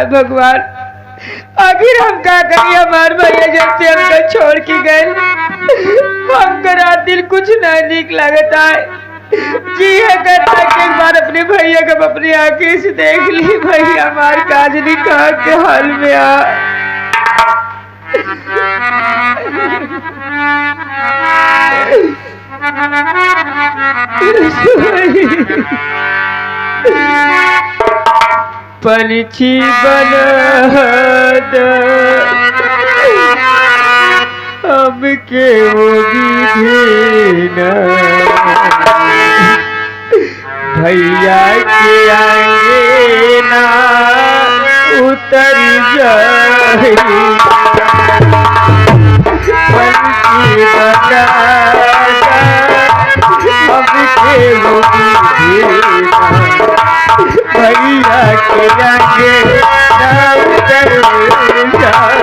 हाय भगवान, आखिर हम क्या करिए। हमारे भैया जब से हमको छोड़ के गए, हमको रात दिन कुछ नहीं निक लगता है। जी है कहता है कि एक बार अपने भैया को अपनी आंखें से देख ली। भैया हमारे काजनी कहाँ के हाल में आ। पंछी बना हमके वो विधि भैया के आगे ना उतर जाए। पंछी बना हमके वो विधि भैया के आगे ना उतर जाए।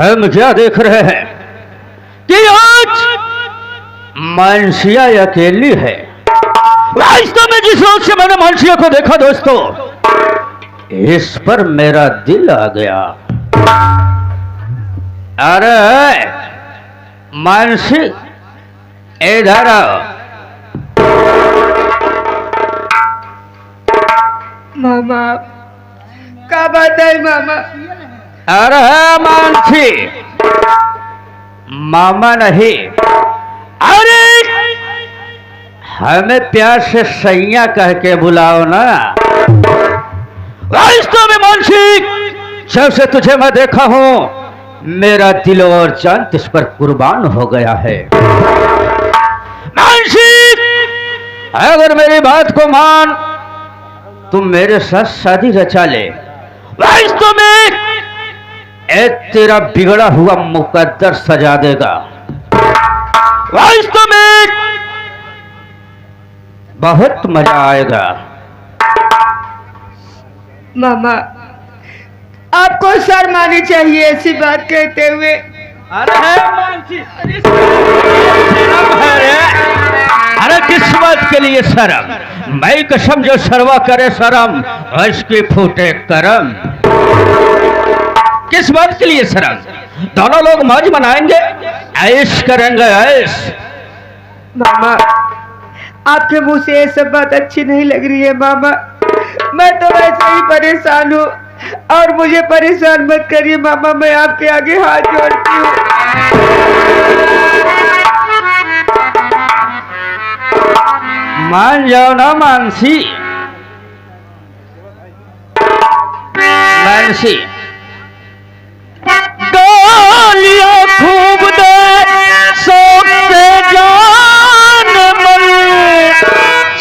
हम क्या देख रहे हैं कि आज मानसिया अकेली है। वास्तव में जिस रोज से मैंने मानसिया को देखा दोस्तों, इस पर मेरा दिल आ गया। अरे मानसी इधर आओ। मामा क्या बात है मामा? अरे मानसी, मामा नहीं, अरे हमें प्यार से सैया कह के बुलाओ ना। वास्तव में मानसी, जब से तुझे मैं देखा हूं, मेरा दिल और जान तुझ पर कुर्बान हो गया है। मानसी, अगर मेरी बात को मान, तुम मेरे साथ शादी रचा ले। वास्तव में तेरा बिगड़ा हुआ मुकद्दर सजा देगा। वास्तव में बहुत मजा आएगा। मामा आपको शर्म आनी चाहिए ऐसी बात कहते हुए। अरे किस बात के लिए शर्म? मैं कसम जो शर्वा करे शर्म, इसकी फूटे करम। किस बात के लिए शर्म? दोनों लोग मौज मनाएंगे, ऐश करेंगे ऐश। मामा आपके मुंह से ये सब बात अच्छी नहीं लग रही है मामा। मैं तो वैसे ही परेशान हूँ और मुझे परेशान मत करिए मामा। मैं आपके आगे हाथ जोड़ती हूँ। मान जाओ ना मानसी। मानसी गालियां खूब दे, शौक से जान मन,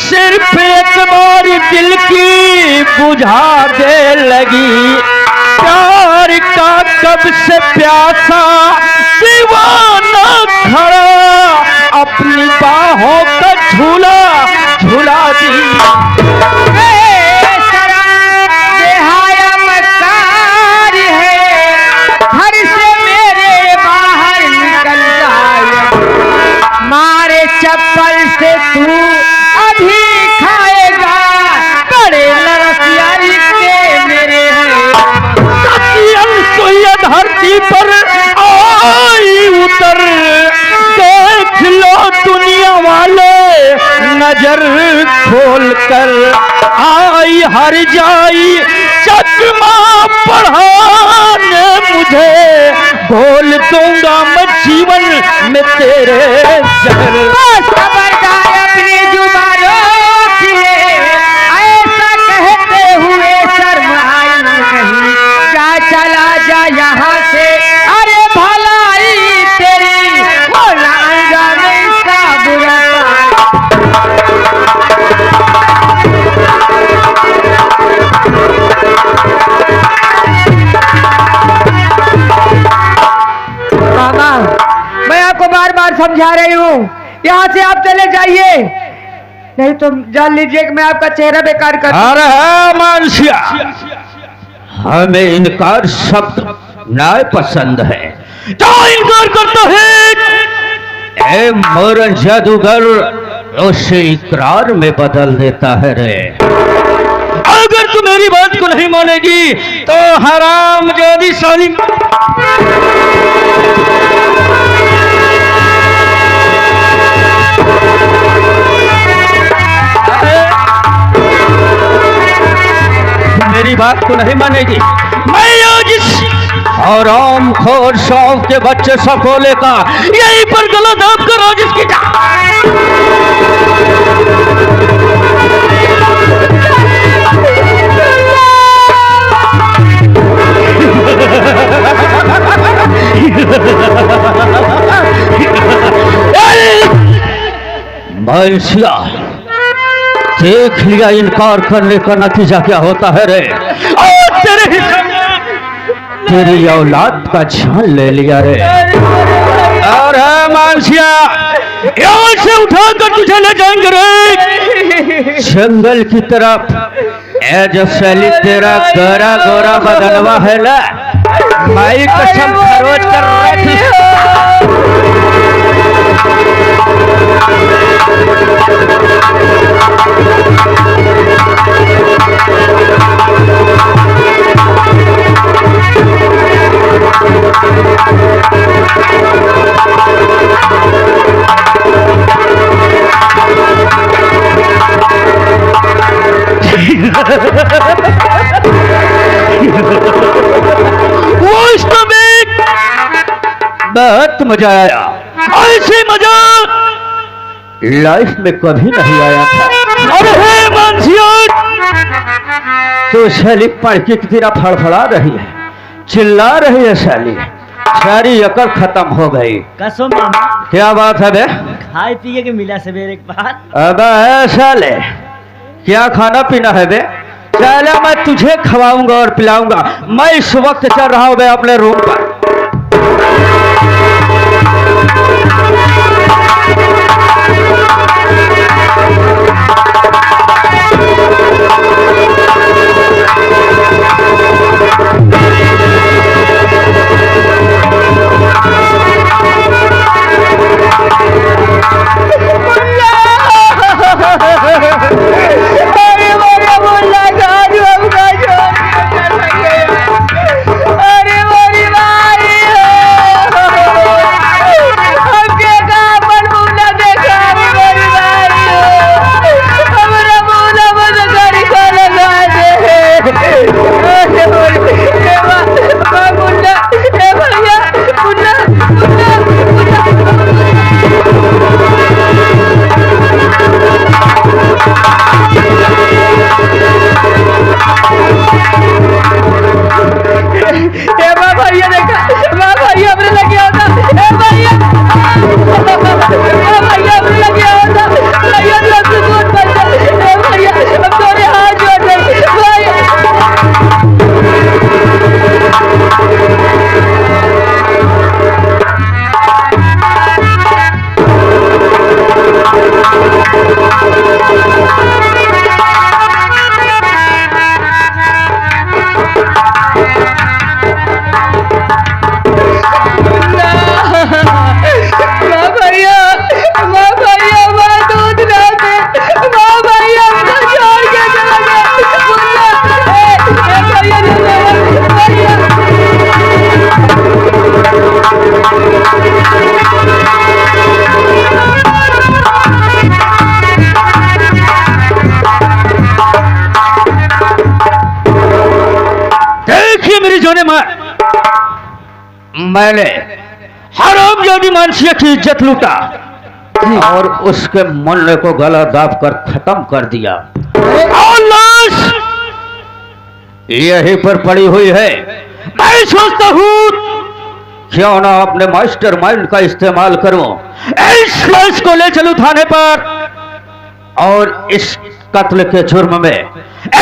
सिर्फ एक बार दिल की बुझा दे लगी। प्यार का कब से प्यासा दीवाना खड़ा, अपनी बाहों का झूला झूला दी। चप्पल से तू अभी खाएगा, बड़े नरसियारी के मेरे हैं। धरती पर आई उतर, देख लो दुनिया वाले नजर खोल कर। आई हर जाई चकमा पढ़ाने मुझे, बोल दूंगा मैं जीवन तेरे जहर। खबरदार अपनी जुबानों की ऐसा कहते हुए शर्माई नहीं, जा चला जा यहाँ से, अरे भलाई तेरी होला अंजाम इसका बुरा। मामा, मैं आपको बार बार समझा रही हूँ, यहाँ से आप चले जाइए, नहीं तो जान लीजिए कि मैं आपका चेहरा बेकार कर। अरे मानसिया, हमें इनकार शब्द ना पसंद है, तो इनकार करता है। ए मोरन जादूगर उसे इकरार में बदल देता है रे। अगर तू मेरी बात को नहीं मानेगी तो हराम जादी साली। मेरी बात को नहीं मानेगी, मैं आज इस हराम खोर शौक के बच्चे सकोले का यहीं पर गला दाब कर आज इसकी मनसिया, देख लिया इनकार करने का नतीजा क्या होता है रे। और तेरी औलाद का जान ले लिया रे। और मानसिया, यहाँ से उठाकर तुझे ले जाएंगे रे जंगल की तरफ। ए जो सैली तेरा गोरा गोरा बदनवा है ना, माई कसम खरोच कर रही थी। बहुत मजा आया, ऐसे मजा लाइफ में कभी नहीं आया था। और हे मानसिया, तो शैली पड़की की तरह फड़फड़ा रही है, चिल्ला रही है शैली, सारी अकड़ खत्म हो गई। कसम मामा, क्या बात है बे? खाए पिए के मिला सवेरे एक बार। अब साले क्या खाना पीना है बे? साले मैं तुझे खवाऊंगा और पिलाऊंगा। मैं इस वक्त चल रहा हूं बे अपने रूम पर। मैंने हरामजादी मानसिया की इज्जत लूटा और उसके मुन्ने को गला दाब कर खत्म कर दिया और लाश यहीं पर पड़ी हुई है। मैं सोचता हूँ क्यों ना अपने मास्टर माइंड का इस्तेमाल करूं, इस लाश को ले चलूं थाने पर और इस कत्ल के जुर्म में,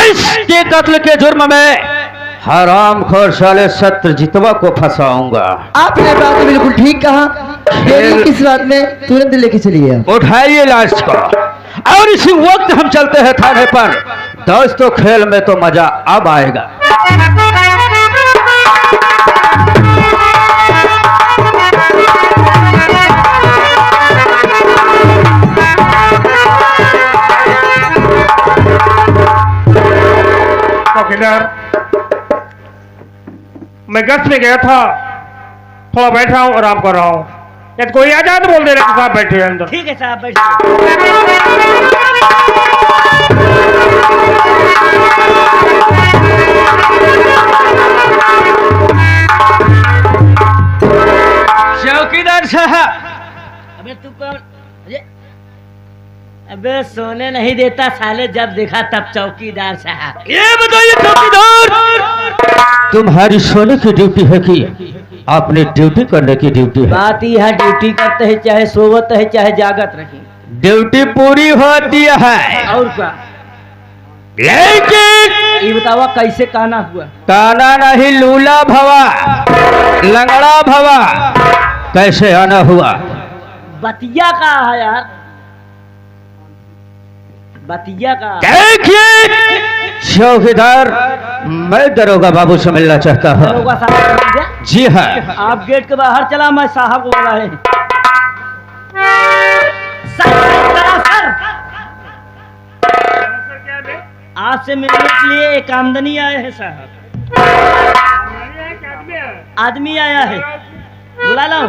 इसके कत्ल के जुर्म में हरामखोर साले सत्यजीतवा को फंसाऊंगा। आपने बात बिल्कुल ठीक कहा। देरी किस बात में, तुरंत लेके चलिए। उठाइए लाश को और इसी वक्त हम चलते हैं थाने पर। दोस्तों खेल में तो मजा अब आएगा। चौकीदार, मैं गश्त में गया था, थोड़ा बैठा हूँ, आराम कर रहा हूँ। यदि कोई आ जाए तो बोल दे रहे साहब बैठे हैं अंदर। ठीक है साहब, बैठिए। चौकीदार साहब, अबे तू कौन? अबे सोने नहीं देता साले, जब देखा तब चौकीदार साहब। ये बताइए चौकीदार, तुम्हारी सोने की ड्यूटी है कि अपनी ड्यूटी करने की ड्यूटी है? बात यह है, ड्यूटी करते है चाहे सोवत है चाहे जागत रहे, ड्यूटी पूरी होती है। और क्या? लेकिन ये बतावा कैसे काना हुआ? काना नहीं, लूला भवा, लंगड़ा भवा, कैसे आना हुआ? बतिया का है यार, बतिया का। देखिए चौकीदार, मैं दरोगा बाबू से मिलना चाहता हूँ। दरोगा साहब मिल गया? जी हाँ। आप गेट के बाहर चला, मैं साहब को बोला है। सर, आज से मिलने के लिए एक आमदनी आए हैं साहब। आदमी आया है, बुला लो। ओ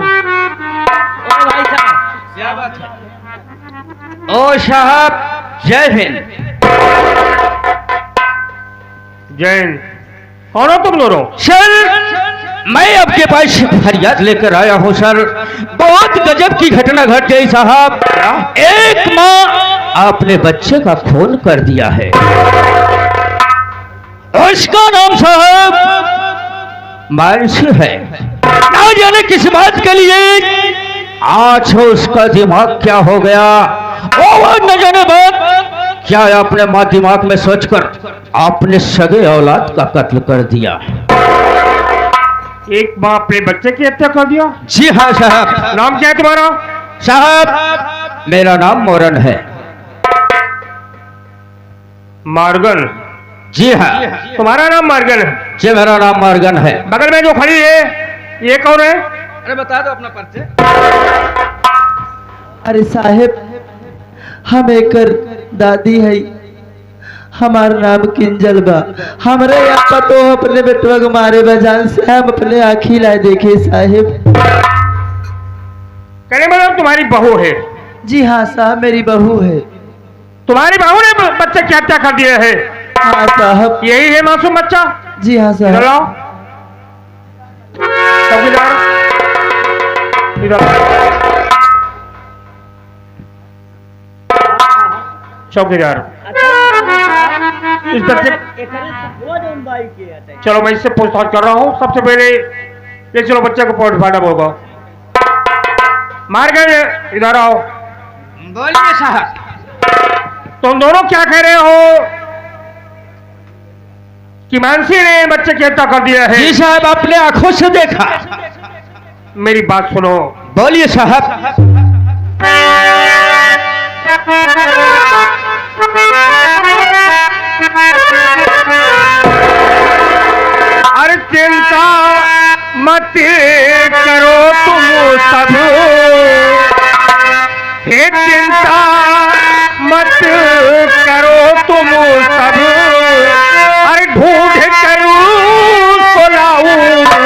भाई साहब, क्या बात है? ओ साहब, जय हिंद। जय हिंद। कौन हो तुम लोग? सर, मैं आपके पास फरियाद लेकर आया हूँ सर। बहुत गजब की घटना घट गई साहब। एक माँ अपने बच्चे का खून कर दिया है। उसका नाम साहब मानसी है। ना जाने किस बात के लिए आज उसका दिमाग क्या हो गया, वो न जाने बात क्या अपने माँ दिमाग में सोचकर अपने सगे औलाद का कत्ल कर दिया। एक माँ अपने बच्चे की हत्या कर दिया? जी हाँ साहब। नाम क्या है तुम्हारा? साहब, मेरा नाम मोरन है। मार्गन? जी हाँ। तुम्हारा नाम मार्गन है? जी, मेरा नाम मार्गन है। बगल में जो खड़ी है ये कौन है? अरे बता दो अपना परिचय। अरे साहेब, हम एकर दादी है, हमारा नाम किंजल बा। हमारे यहाँ पतो अपने बेटवा को मारे बजान से हम अपने आँखी लाए देखे साहेब। कहने मतलब तुम्हारी बहू है? जी हाँ साहब, मेरी बहू है। तुम्हारी बहू ने बच्चे की हत्या कर दिया है? हाँ साहब। यही है मासूम बच्चा? जी हाँ साहब। इधर आओ। चौकीदार, इधर आओ। चौकीदार, इस बच्चे, चलो मैं इससे पूछताछ कर रहा हूँ। सबसे पहले ये चलो बच्चे को पोस्टमार्टम होगा। मार गए, इधर आओ। बोलिए साहब। तुम दोनों क्या कह रहे हो कि मानसी ने बच्चे की हत्या कर दिया है? जी साहब, अपने आंखों से देखा। मेरी बात सुनो। बोलिए साहब। अरे चिंता मत करो तुम सब, हे चिंता मत करो तुम सब, अरे ढूंढ करूं उसको लाऊंगा।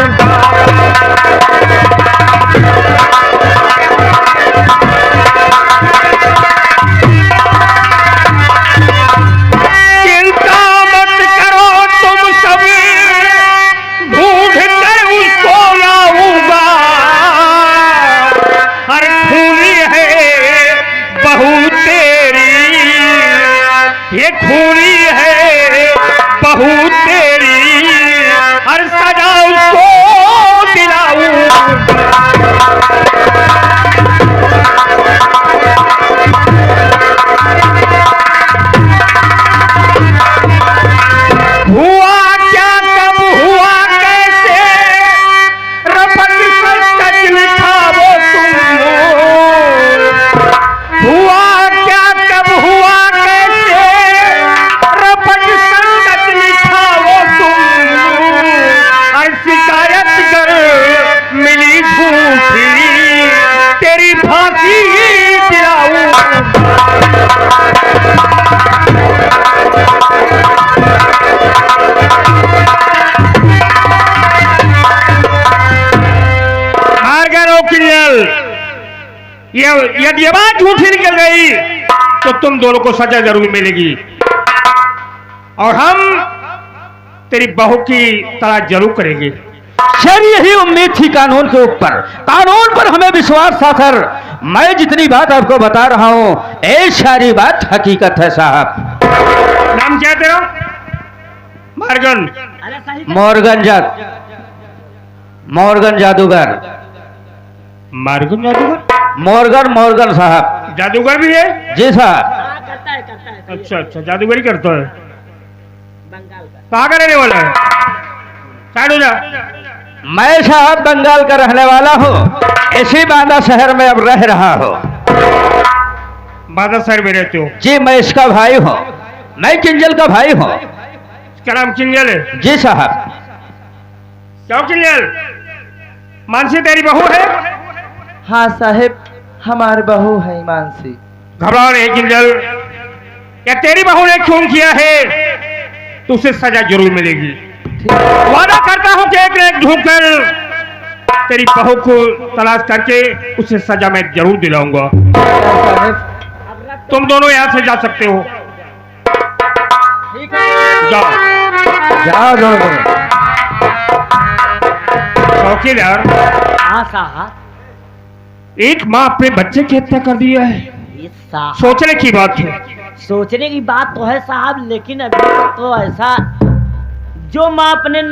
चिंता मत करो तुम सब, ढूंढ कर उसको लाऊंगा। ये खूनी है बहू तेरी, हर सजा उसको दिलाऊं। हुआ क्या कब हुआ कैसे, रफत से सच लिखा वो तुम। हुआ क्या कब हुआ कैसे, रफत से सच लिखा वो तुम। हर शिकायत कर मिली झूठी, तेरी फांसी दिलाऊं। यदि बात झूठी निकल गई तो तुम दोनों को सजा जरूर मिलेगी, और हम तेरी बहू की तलाश जरूर करेंगे। सर यही उम्मीद थी कानून के ऊपर, कानून पर हमें विश्वास था सर। मैं जितनी बात आपको बता रहा हूं ये सारी बात हकीकत है साहब। नाम क्या तेरा? मॉर्गन। अरे सही मॉर्गन जादूगर। मॉर्गन जादूगर? मॉर्गन साहब। जादूगर भी है? जी साहब। करता है। अच्छा अच्छा, जादूगरी करता है। बंगाल का। कहाँ का रहने वाला है? साइड हो जा। मैं साहब बंगाल का रहने वाला हूँ, इसी बांदा शहर में अब रह रहा हूँ। बांदा शहर में रहते हो? जी मैं इसका भाई हूँ, मैं किंजल का भाई हूँ। इसका नाम किंजल है? जी साहब। क्यों किंजल, मानसी तेरी बहू है? हाँ साहेब, हमारी बहू है मानसी। घबराओ नहीं किंजल, या तेरी बहू ने खून किया है तो उसे सजा जरूर मिलेगी। वादा करता हूं कि एक न एक ढूंढकर तेरी बहू को तलाश करके उसे सजा मैं जरूर दिलाऊंगा। साहेब तुम दोनों यहां से जा सकते हो, जाओ। जाओ दोनों। चौकीदार, हाँ साहब। एक माँ अपने बच्चे की हत्या कर दी है, ये साहब सोचने की बात है। सोचने की बात तो है साहब, लेकिन अभी तो ऐसा जो माँ अपने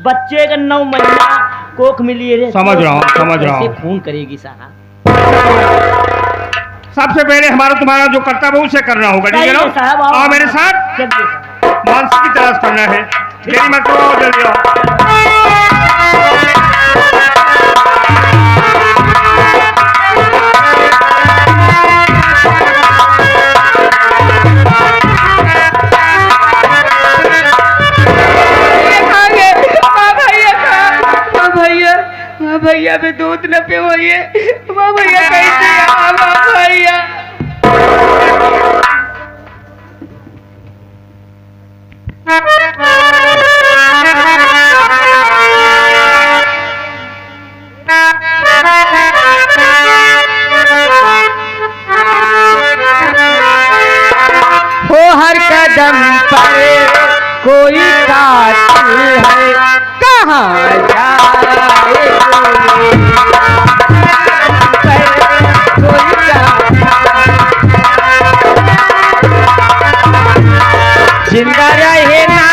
बच्चे का 9 महीना कोख मिली है, समझ रहा हूँ। खून करेगी साहब? सबसे पहले तुम्हारा जो कर्तव्य उसे करना होगा, ठीक है ना? साहब आओ मेरे साथ, चलिए साहब। मानसी की तलाश करना है। देरी मत करो, जल्दी आओ। भैया भी दूध न पे हुई है, भैया कैसे भैया? हो हर कदम पर कोई कातिल है, कहाँ जाए जिंदा रहे ना,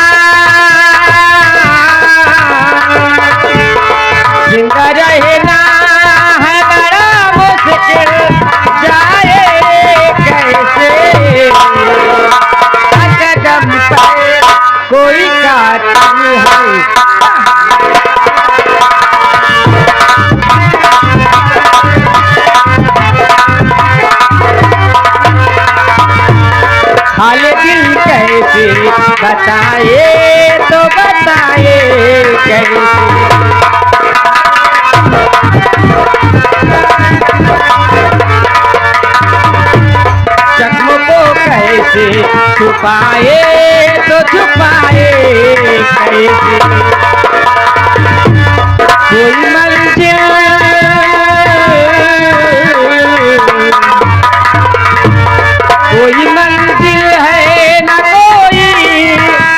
जिंदा रहे ना है बड़ा मुश्किल, जाए कैसे? कदम पर कोई कातिल है। हाले दिल कैसे बताए तो बताए कैसे? जख्म को कैसे छुपाए तो छुपाए कैसे? कोई मंजिल कोई मंजिल है ना कोई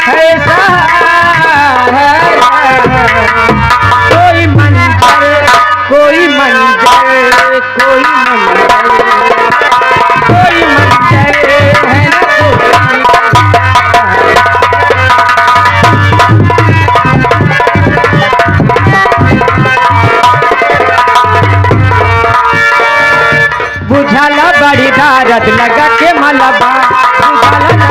है सहारा, कोई मंजिल कोई मंजिल कोई मंजिल कोई मंजिल है ना कोई बड़ी दारद लगा के मलबा बुझाला ना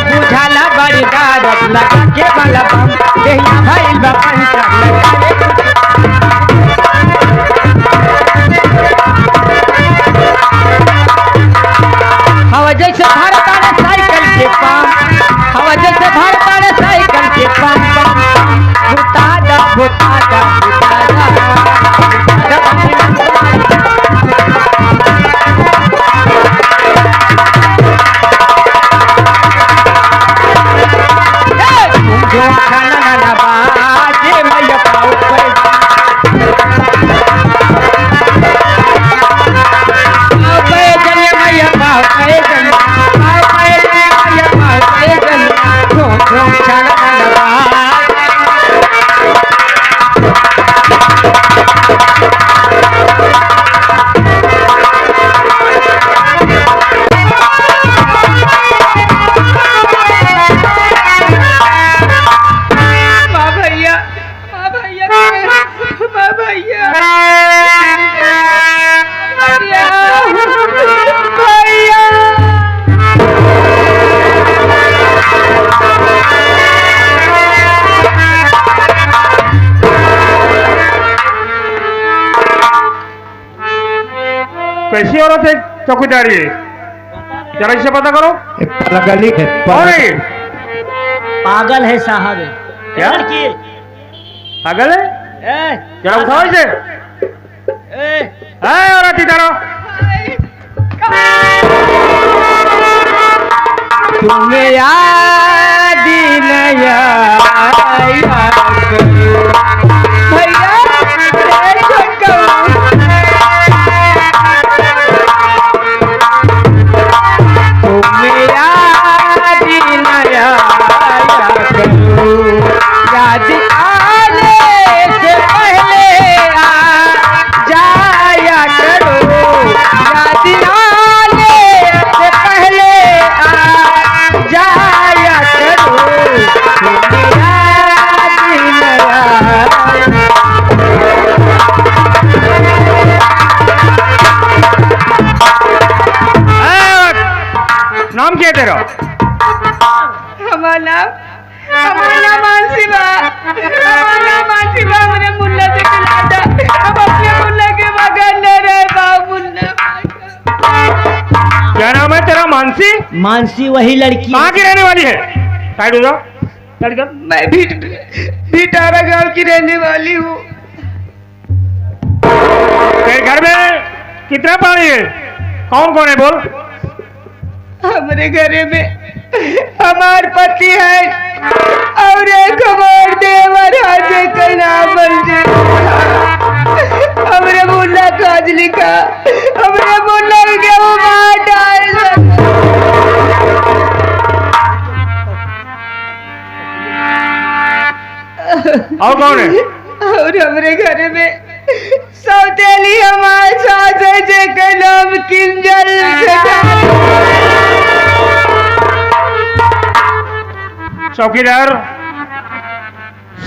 बुझाला बड़ी दारद लगा के मलबा देहिया भइल बा पंचा लगा हवा जैसे भारत आने साइकिल के पाम हवा जैसे भारत आने साइकिल के पाम भुतादा भुतादा जो खाना ना बाजे मैया पाऊ कैसी औरत है चौकीदारी है? जरा इसे पता करो। पागल है कौन है? पागल है साहब। क्या? लड़की पागल है? ए, जरा उठाओ इसे। ए, औरत इधर आओ। तुम्हें याद नया भैया तुम्हें याद नया याद आने से पहले आ जाया करो याद आने से पहले आ जाया करो तुम्हें याद नया नाम क्या है तेरा? हमारा नाम मानसी बा। हमारा नाम मानसी बा। हमने मुन्ना से खिलाता। अब अपने मुन्ना के बगल न रहे बाबू मुन्ना। क्या नाम है तेरा? मानसी? मानसी वही लड़की कहाँ की रहने वाली है? साइड हो जाओ। साइड कर। मैं भीटारा गांव की रहने वाली हूँ। तेरे घर में कितना पानी है? कौन कौन है बोल? हमारे घरे में हमार पति है और एक हमार देवर है का नाम बंजी। हमरे मुन्ना काज लिखा। हमरे मुन्ना के वो मार डाल। और कौन है? और हमरे घरे में सौतेली हमार सास है जेका नाम किंजल। चौकीदार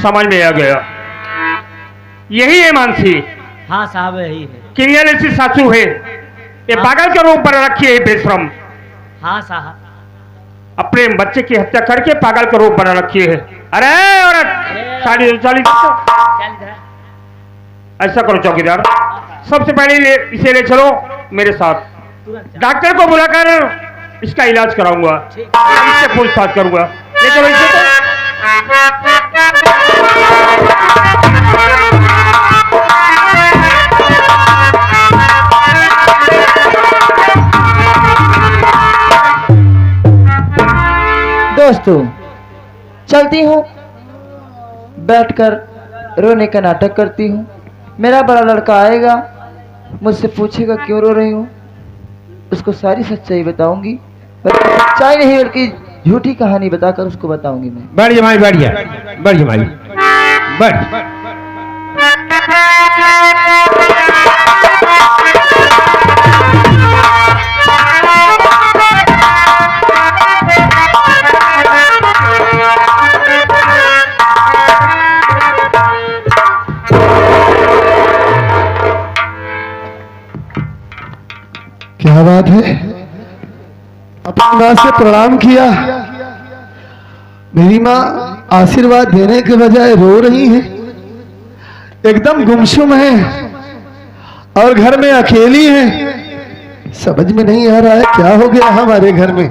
समझ में आ गया। यही है मानसी। हाँ साहब यही है। किंजल ऐसी सासू है। ये हाँ। पागल के रूप पर रखी है बेशरम। हाँ साहब। अपने बच्चे की हत्या करके पागल के रूप बना रखी है। अरे औरत साड़ी चाली चल इधर। ऐसा करो चौकीदार, सबसे पहले इसे ले चलो मेरे साथ। तुरंत डॉक्टर को बुलाकर इसका इलाज कराऊंगा, इससे पूछताछ करूंगा। ले चलो इसे दोस्तों चलती हूँ, बैठकर रोने का नाटक करती हूँ। मेरा बड़ा लड़का आएगा, मुझसे पूछेगा क्यों रो रही हूँ, उसको सारी सच्चाई बताऊंगी। बल्कि सच्चाई नहीं बल्कि झूठी कहानी बताकर उसको बताऊंगी मैं। बढ़ जमाई बढ़िया बढ़ जमाई बढ़। राधे, अपनी माँ से प्रणाम किया। मेरी माँ आशीर्वाद देने के बजाय रो रही है, एकदम गुमसुम है और घर में अकेली है। समझ में नहीं आ रहा है क्या हो गया हमारे घर में।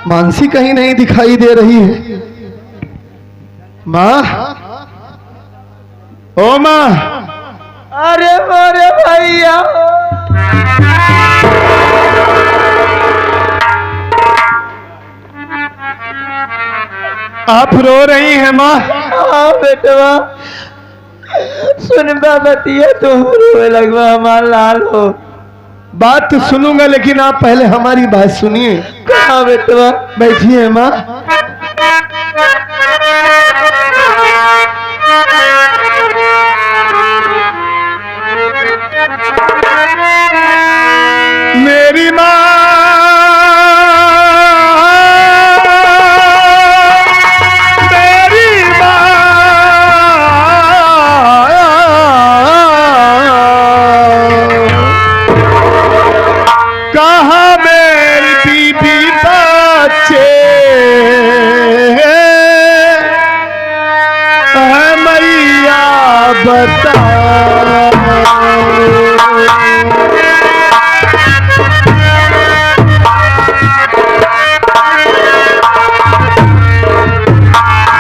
मानसी कहीं नहीं दिखाई दे रही है। माँ, ओ माँ, अरे मोरे भैया, आप रो रही हैं माँ? हाँ बेटवा, सुनबा बतिया तुम रोए लगवा, हमार लाल हो। बात तो सुनूंगा, लेकिन आप पहले हमारी बात सुनिए। कहाँ बेटवा? बैठिए माँ। मेरी माँ, मेरी माँ, कहाँ मेरी बीबी बच्चे है मैया बता।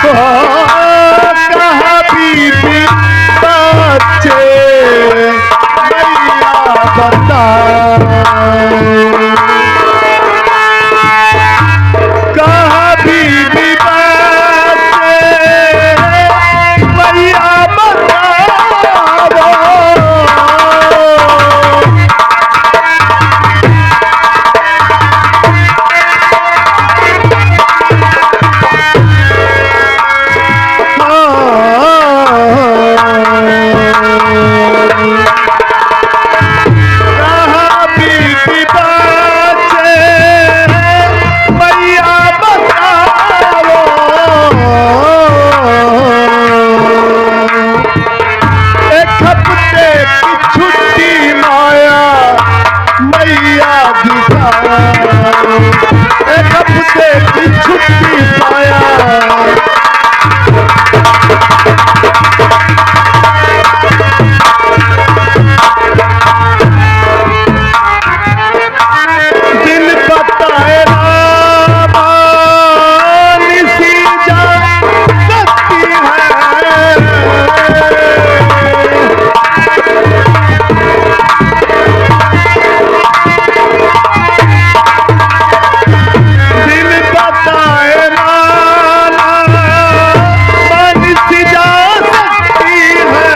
कहाँ बीबी बच्चे मैया बता। कहाँ बीबी बच्चे मैया बताओ। कहाँ बीबी बच्चे मैया बताओ। एक हफ्ते की छुट्टी माया मैया दिखाओ। एक हफ्ते की छुट्टी पाया दिन बताए रामा निसी जा सकती है। दिन बताए रामा निसी जा सकती है।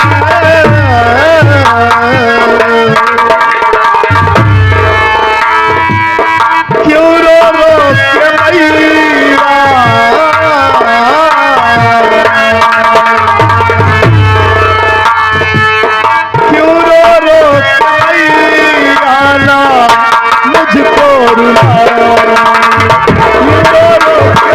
क्यों रो रो के मैया, क्यों रो रो के मैया ना मुझको रुलाओ। क्यों रो रो के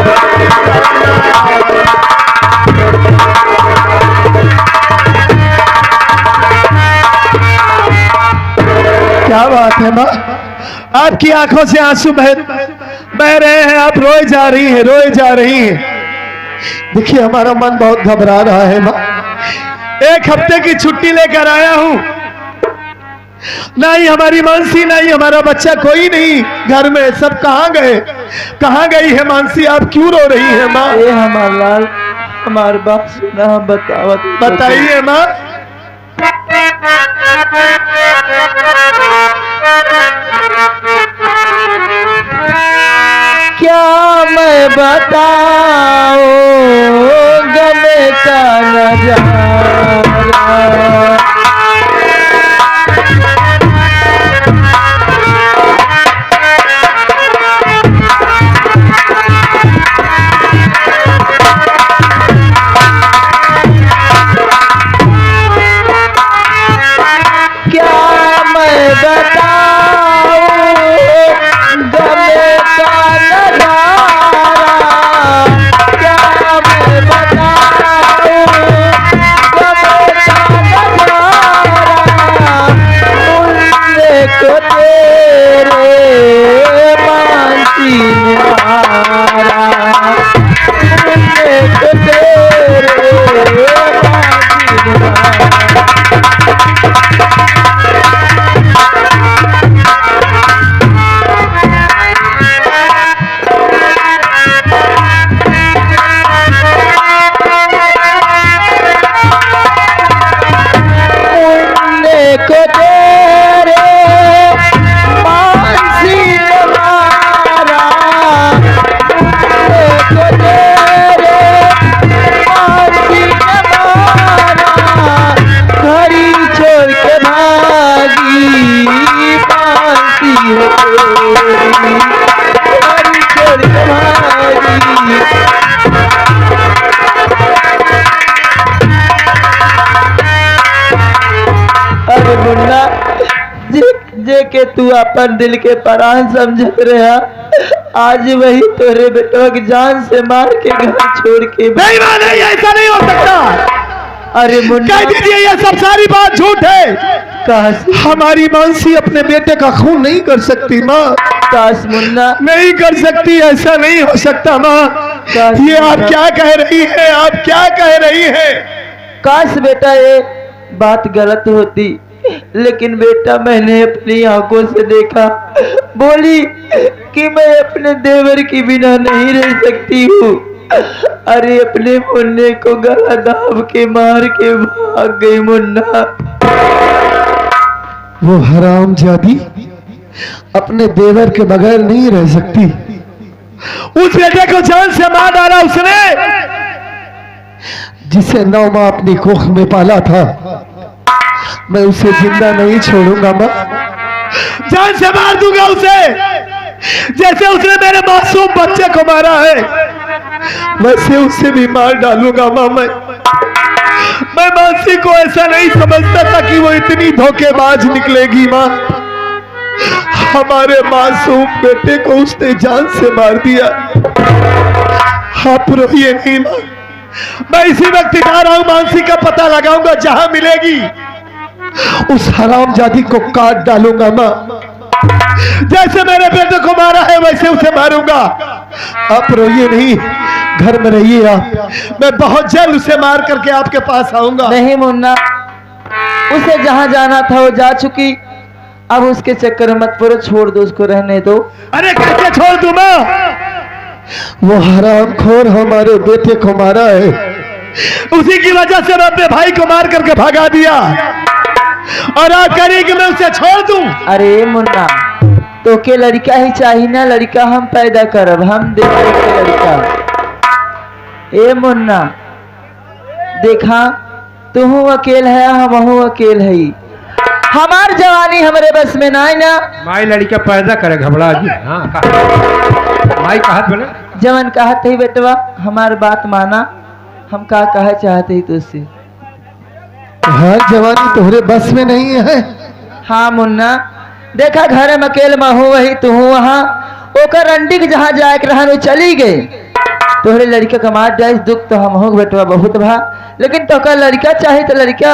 क्या बात है माँ, आपकी आंखों से आंसू बह रहे हैं। आप रोए जा रही हैं, रोए जा रही हैं। देखिए हमारा मन बहुत घबरा रहा है माँ। एक हफ्ते की छुट्टी लेकर आया हूँ, ना ही हमारी मानसी ना ही हमारा बच्चा, कोई नहीं घर में। सब कहाँ गए? कहाँ गई है मानसी? आप क्यों रो रही है माँ? ए हमार लाल, हमार बात सुना, हम बतावत। बताइए माँ। क्या मैं बताऊं गमे का नजारा। क्या मैं बताऊं गमे का नजारा। क्या मैं बताऊं अरे मुन्ना, जे के तू अपन दिल के प्राण समझत रहा, आज वही तोरे बेटवा की जान से मार के घर छोड़ के नहीं माँ नहीं, ऐसा नहीं हो सकता। अरे मुन्ना, कह दीजिए ये सब सारी बात झूठ है। काश हमारी मानसी अपने बेटे का खून नहीं कर सकती माँ, काश मुन्ना, नहीं कर सकती, ऐसा नहीं हो सकता माँ। काश ये आप मुन्ना, क्या कह रही है, आप क्या कह रही है? काश बेटा ये बात गलत होती, लेकिन बेटा मैंने अपनी आंखों से देखा। बोली कि मैं अपने देवर के बिना नहीं रह सकती हूँ। अरे अपने मुन्ने को गला दाब के मार के भाग गई मुन्ना। वो हरामजादी अपने देवर के बगैर नहीं रह सकती। उस बेटे को जान से मार डाला उसने, जिसे 9 माह अपनी कोख में पाला था। मैं उसे जिंदा नहीं छोड़ूंगा माँ, जान से मार दूंगा उसे, जैसे उसने मेरे मासूम बच्चे को मारा है वैसे उसे भी मार डालूंगा माँ। मैं मानसी को ऐसा नहीं समझता था कि वो इतनी धोखेबाज निकलेगी माँ। हमारे मासूम बेटे को उसने जान से मार दिया। आप रोइए नहीं माँ, मैं इसी वक्त जा रहा हूं, मानसी का पता लगाऊंगा, जहां मिलेगी उस हरामजादी को काट डालूंगा माँ। जैसे मेरे बेटे को मारा है वैसे उसे मारूंगा। आप रोइए नहीं, घर में रहिए आप, मैं बहुत जल्द उसे मार करके आपके पास आऊंगा। नहीं मुन्ना, उसे जहां जाना था वो जा चुकी, अब उसके चक्कर में मत पड़ो, छोड़ दो उसको, रहने दो। अरे कैसे छोड़ दूं माँ? वो हरामखोर हमारे बेटे को मारा है, उसी की वजह से मैं अपने भाई को मार करके भगा दिया, और आप कह रही कि मैं उसे छोड़ दूं? अरे मुन्ना, तो के लड़का ही चाहिए ना, लड़का हम पैदा करब, हम देखे के लड़का। ए मुन्ना, देखा तू अकेल है, हम अकेल है, हमार जवानी हमरे बस में ना है ना। माई लड़का पैदा करे घबरा जी। हाँ माई कहत बोले जवन कहत ही बेटवा, हमार बात माना, हम का कहे चाहते ही तुझसे। हर जवानी तुम्हारे बस में नहीं है। हाँ मुन्ना, देखा घर में अकेल में हो वही तू वहाँ, ओकर अंडी के जहाँ जाए के रहन वो चली गई। तोहरे लड़का कमार जाए दुख तो हम हो बेटवा बहुत भा, लेकिन तो लड़का चाहे तो लड़का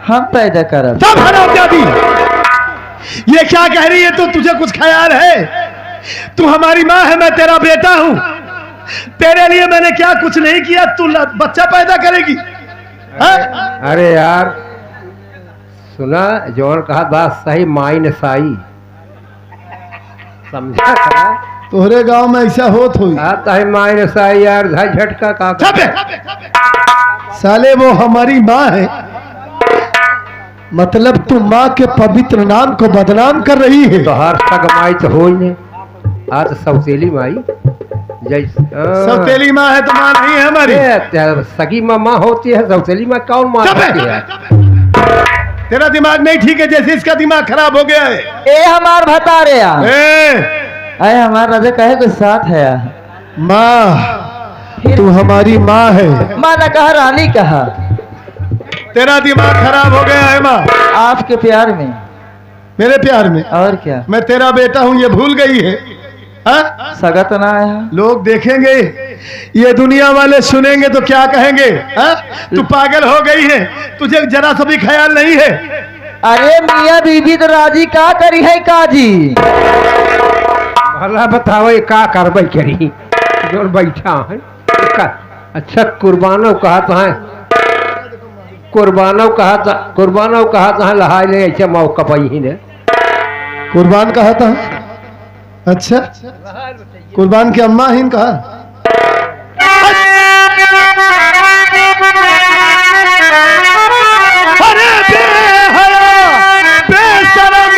हम पैदा करब। सब हरामजादी, ये क्या कह रही है? तो तुझे कुछ ख्याल है? तू हमारी माँ है, मैं तेरा बेटा हूँ, तेरे लिए मैंने क्या कुछ नहीं किया, तू बच्चा पैदा करेगी? अरे यार सुना, जौन कहा बात सही, माई ने साई समझा करा। तोहरे गांव में ऐसा होत हुई? आता है माई ने साई यार, झाई झटका का साले वो हमारी माँ है, मतलब तू माँ के पवित्र नाम को बदनाम कर रही है। तो हर तक माई तो हो ही नहीं, आज सौतेली माई जैसे सौतेली माँ है तो माँ नहीं है हमारी। सगी माँ होती है, सौतेली माँ कौन माँ होती है? तेरा दिमाग नहीं ठीक है, जैसे इसका दिमाग खराब हो गया है। ए हमार बता रे यार, अरे हमार राजा कहे को साथ है यार। माँ तू हमारी माँ है, माँ ना कहा रानी कहा। तेरा दिमाग खराब हो गया है माँ। आपके प्यार में, मेरे प्यार में? और क्या, मैं तेरा बेटा हूँ, ये भूल गई है? हा? सगा तो ना आया। लोग देखेंगे, ये दुनिया वाले सुनेंगे तो क्या कहेंगे? हा? तू पागल हो गई है, तुझे जरा सा भी ख्याल नहीं है? अरे मियाँ बीबी तो राजी का करी है काजी। भला बताओ ये का करबई करी जो बैठा है? अच्छा कुर्बानो कहा तो है, कुर्बानो कहा था लहाई ले ऐसे मौका पाई ही ने। कुर्बान कहा था? अच्छा, कुर्बान की अम्मा ही कहा। अरे बेहया बेशरम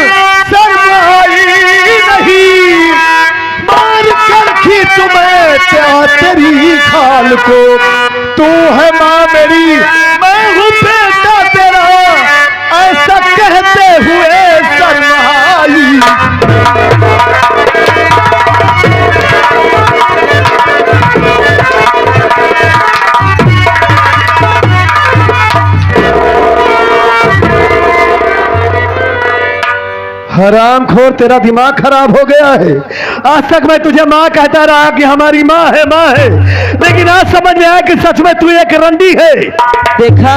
शर्माई नहीं, मार कर खींच तुम्हें तेरी खाल को, तू है माँ मेरी, मैं हूँ बेटा तेरा, ऐसा कहते हुए शर्माई। हरामखोर, तेरा दिमाग खराब हो गया है। आज तक मैं तुझे माँ कहता रहा कि हमारी माँ है, लेकिन आज समझ में आया कि सच में तू एक रंडी है। देखा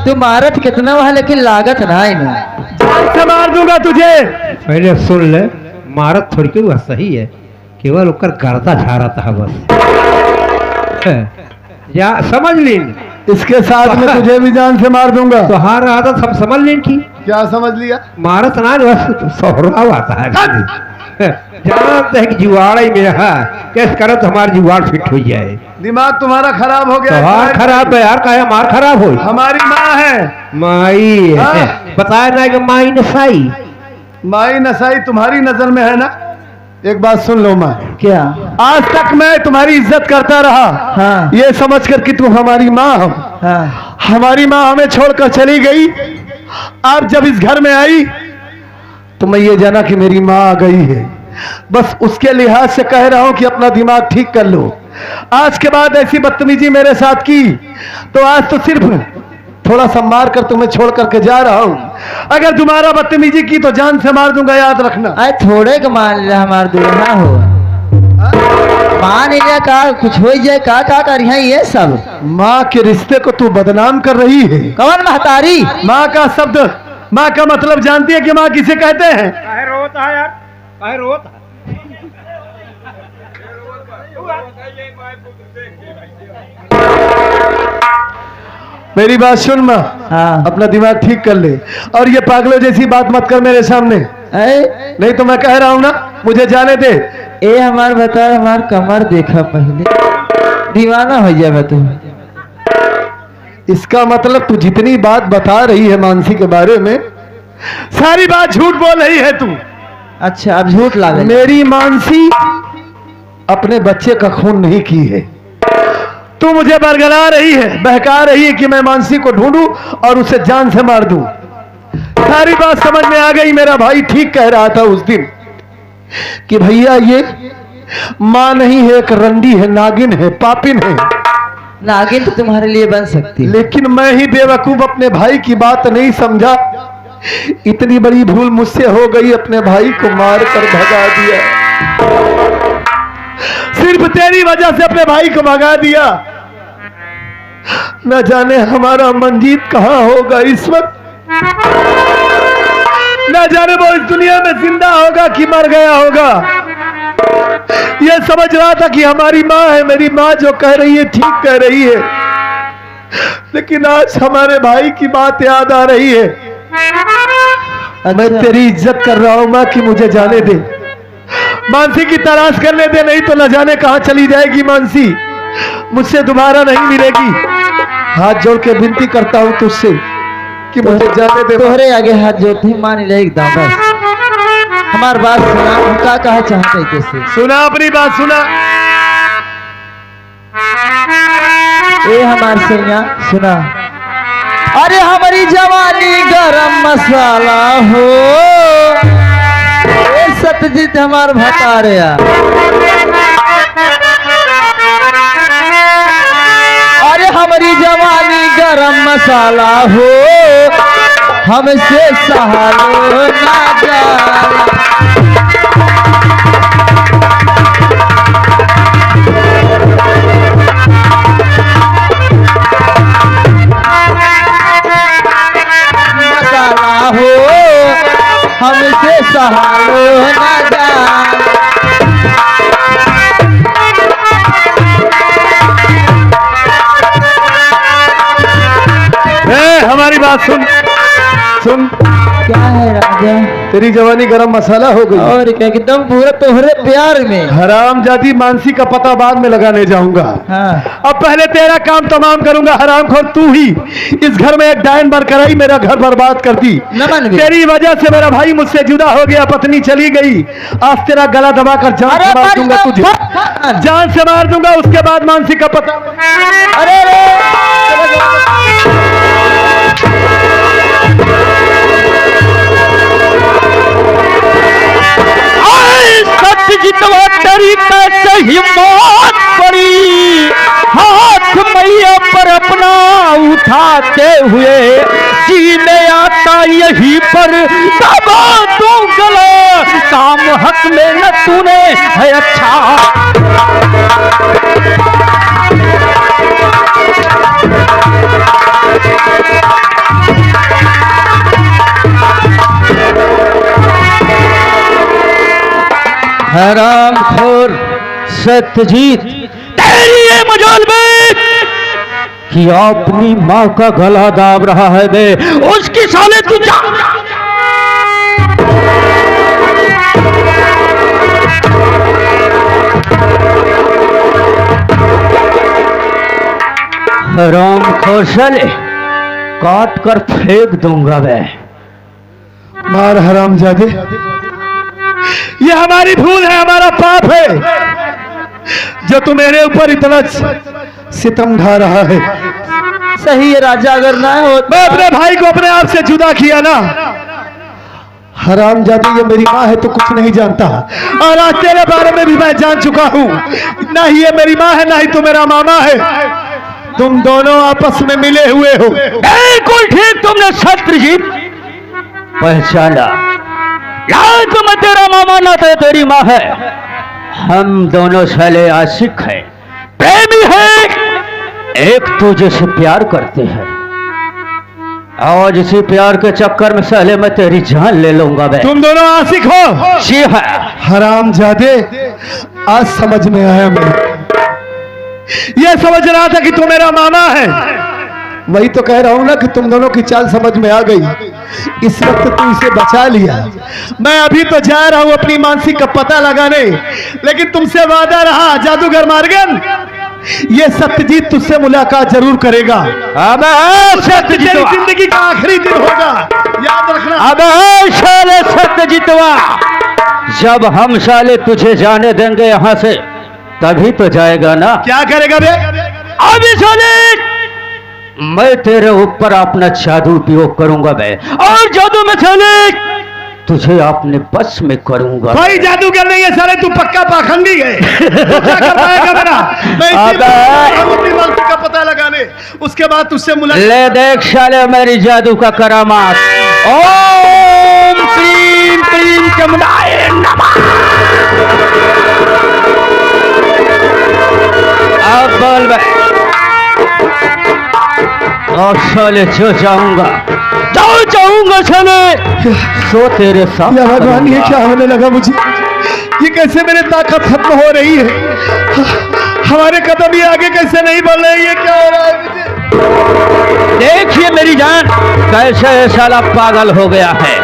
तू मारत कितना हुआ, लेकिन लागत ना इन्हें। जान से मार दूंगा तुझे। पहले सुन ले, मारत थोड़ी के वह सही है, केवल उकर गर्दा झा रहा था बस। या समझ लीन, इसके साथ में तुझे भी जान से मार दूंगा। तो हार आदत सब समझ लीन की। क्या समझ लिया? मारत ना बस सोहराव आता है। जानते है कि जुआड़ ही में है, कैसे करो तो हमारी जुआड़ फिट हो जाए। दिमाग तुम्हारा खराब हो गया। तो खराब है यार, कहे मार खराब हो। हमारी माँ है। माई बताया ना कि माई नसाई। माई नसाई तुम्हारी नजर में है ना? एक बात सुन लो माँ, क्या? आज तक मैं तुम्हारी इज्जत करता रहा, हाँ। ये समझकर कि तुम हमारी माँ हो। हाँ। हमारी माँ हमें छोड़कर चली गई। आप जब इस घर में आई तो मैं ये जाना कि मेरी माँ आ गई है। बस उसके लिहाज से कह रहा हूं कि अपना दिमाग ठीक कर लो। आज के बाद ऐसी बदतमीजी मेरे साथ की तो आज तो सिर्फ थोड़ा सा मार कर तुम्हें छोड़ करके जा रहा हूं। अगर दोबारा बदतमीजी की तो जान से मार दूंगा, याद रखना। अरे थोड़े का मान लिया, हमार दूल्हा हो मान लिया का कुछ हो जाए का कर ये सब। माँ के रिश्ते को तू बदनाम कर रही है। कौन महतारी? माँ का शब्द, माँ का मतलब जानती है कि माँ किसे कहते हैं? काहे रोता है यार, काहे रोता है? मेरी बात सुन माँ, हाँ। अपना दिमाग ठीक कर ले और ये पागलों जैसी बात मत कर मेरे सामने। नहीं तो मैं कह रहा हूं ना, मुझे जाने दे। ए हमार बता, हमार कमर देखा पहले, दीवाना हो जाए तू। इसका मतलब तू जितनी बात बता रही है मानसी के बारे में, सारी बात झूठ बोल रही है तू। अच्छा अब झूठ ला मेरी मानसी अपने बच्चे का खून नहीं की है। तू मुझे बरगला रही है, बहका रही है कि मैं मानसी को ढूंढूं और उसे जान से मार दूं। सारी बात समझ में आ गई। मेरा भाई ठीक कह रहा था उस दिन कि भैया ये माँ नहीं है, एक रंडी है, नागिन है, पापिन है। नागिन तो तुम्हारे लिए बन सकती, लेकिन मैं ही बेवकूफ अपने भाई की बात नहीं समझा। इतनी बड़ी भूल मुझसे हो गई, अपने भाई को मार कर भगा दिया। सिर्फ तेरी वजह से अपने भाई को भगा दिया। न जाने हमारा मंजीत कहाँ होगा इस वक्त, न जाने वो इस दुनिया में जिंदा होगा कि मर गया होगा। ये समझ रहा था कि हमारी माँ है, मेरी माँ जो कह रही है ठीक कह रही है, लेकिन आज हमारे भाई की बात याद आ रही है। मैं तेरी इज्जत कर रहा हूं माँ कि मुझे जाने दे, मानसी की तलाश करने दे, नहीं तो न जाने कहां चली जाएगी मानसी, मुझसे दोबारा नहीं मिलेगी। हाथ जोड़ के विनती करता हूं तुझसे कि मुझे जाने दे। तोहरे आगे हाथ जोड़ते ही मान ले एकदम। बस हमार बात सुना, हम क्या कहा चाहते हैं तुझसे? सुना अपनी बात सुना। ए हमार सैया सुना, अरे हमारी जवानी गरम मसाला हो, ए सत्यजीत हमार भतारिया, अरे हमारी जवानी गरम मसाला हो, हमसे सहारो ना जाए। हो हमसे सहारो ना जाए। हमारी बात सुन सुन। क्या है राजा? तेरी जवानी गरम मसाला हो गई और क्या, एकदम पूरा तोहरे प्यार में। हराम जाती मानसी का पता बाद में लगाने जाऊंगा। हाँ। अब पहले तेरा काम तमाम करूंगा। हरामखोर तू ही इस घर में एक डायन बनकर आई, मेरा घर बर्बाद कर दी। तेरी वजह से मेरा भाई मुझसे जुदा हो गया, पत्नी चली गई। आज तेरा गला दबाकर जान से मार दूंगा तुझे, जान से मार दूंगा। उसके बाद मानसी का पता। अरे जितवा तरीका से हिम्मत पड़ी, हाथ मैया पर अपना उठाते हुए जीने आता यहीं पर दबा दूं गला, काम हक में न तूने है अच्छा। हरामखोर सत्यजीत, तेरी ये मजाल में कि अपनी माँ का गला दाब रहा है बे, उसकी साले तू जा। हरामखोर साले, काट कर फेंक दूंगा बे। मार हरामजादे, ये हमारी भूल है, हमारा पाप है जो तू मेरे ऊपर इतना सितम ढा रहा है। सही है राजा, अगर ना हो मैं अपने भाई को अपने आप से जुदा किया ना। हरामजादी, ये मेरी माँ है तो कुछ नहीं जानता, और आज तेरे बारे में भी मैं जान चुका हूँ। ना ही ये मेरी माँ है, ना ही तू मेरा मामा है। तुम दोनों आपस में मिले हुए हो। बिल्कुल ठीक तुमने सत्यजीत पहचाना। तो मैं तेरा मामा ना तो तेरी माँ है। हम दोनों साले आशिक हैं, प्रेमी हैं, एक दूसरे से प्यार करते हैं, और इसी प्यार के चक्कर में साले मैं तेरी जान ले लूंगा। मैं तुम दोनों आशिक हो? जी है। हरामजादे, आज समझ में आया। मैं ये समझ रहा था कि तू मेरा मामा है, वही तो कह रहा हूं ना कि तुम दोनों की चाल समझ में आ गई। इस वक्त तू इसे बचा लिया। मैं अभी तो जा रहा हूं अपनी मानसी का पता लगाने, लेकिन तुमसे वादा रहा जादूगर मार्गन, ये सत्यजीत तुझसे मुलाकात जरूर करेगा। अब तेरी जिंदगी का आखिरी दिन होगा, याद रखना। अब साले सत्यजीतवा, जब हम साले तुझे जाने देंगे यहाँ से तभी तो जाएगा ना। क्या करेगा बे? अभी साले मैं तेरे ऊपर अपना जादू उपयोग करूंगा मैं, और जादू में साले तुझे अपने बस में करूंगा। कोई जादूगर नहीं है साले, तू पक्का पाखंडी है। तू क्या कर पाएगा मेरा? मैं अपनी मानसी का पता लगाने, उसके बाद तुझसे मुलाकात। ले देख साले मेरी जादू का करामात। ओम क्लीम क्लीम चमुंडाय नमः। अब बोल बे। और साले जो जाऊंगा साले सो तेरे साथ। या भगवान, ये क्या होने लगा मुझे? ये कैसे मेरी ताकत खत्म हो रही है? हमारे कदम ये आगे कैसे नहीं बढ़ रहे? ये क्या हो रहा है मुझे? देखिए मेरी जान, कैसे साला पागल हो गया है।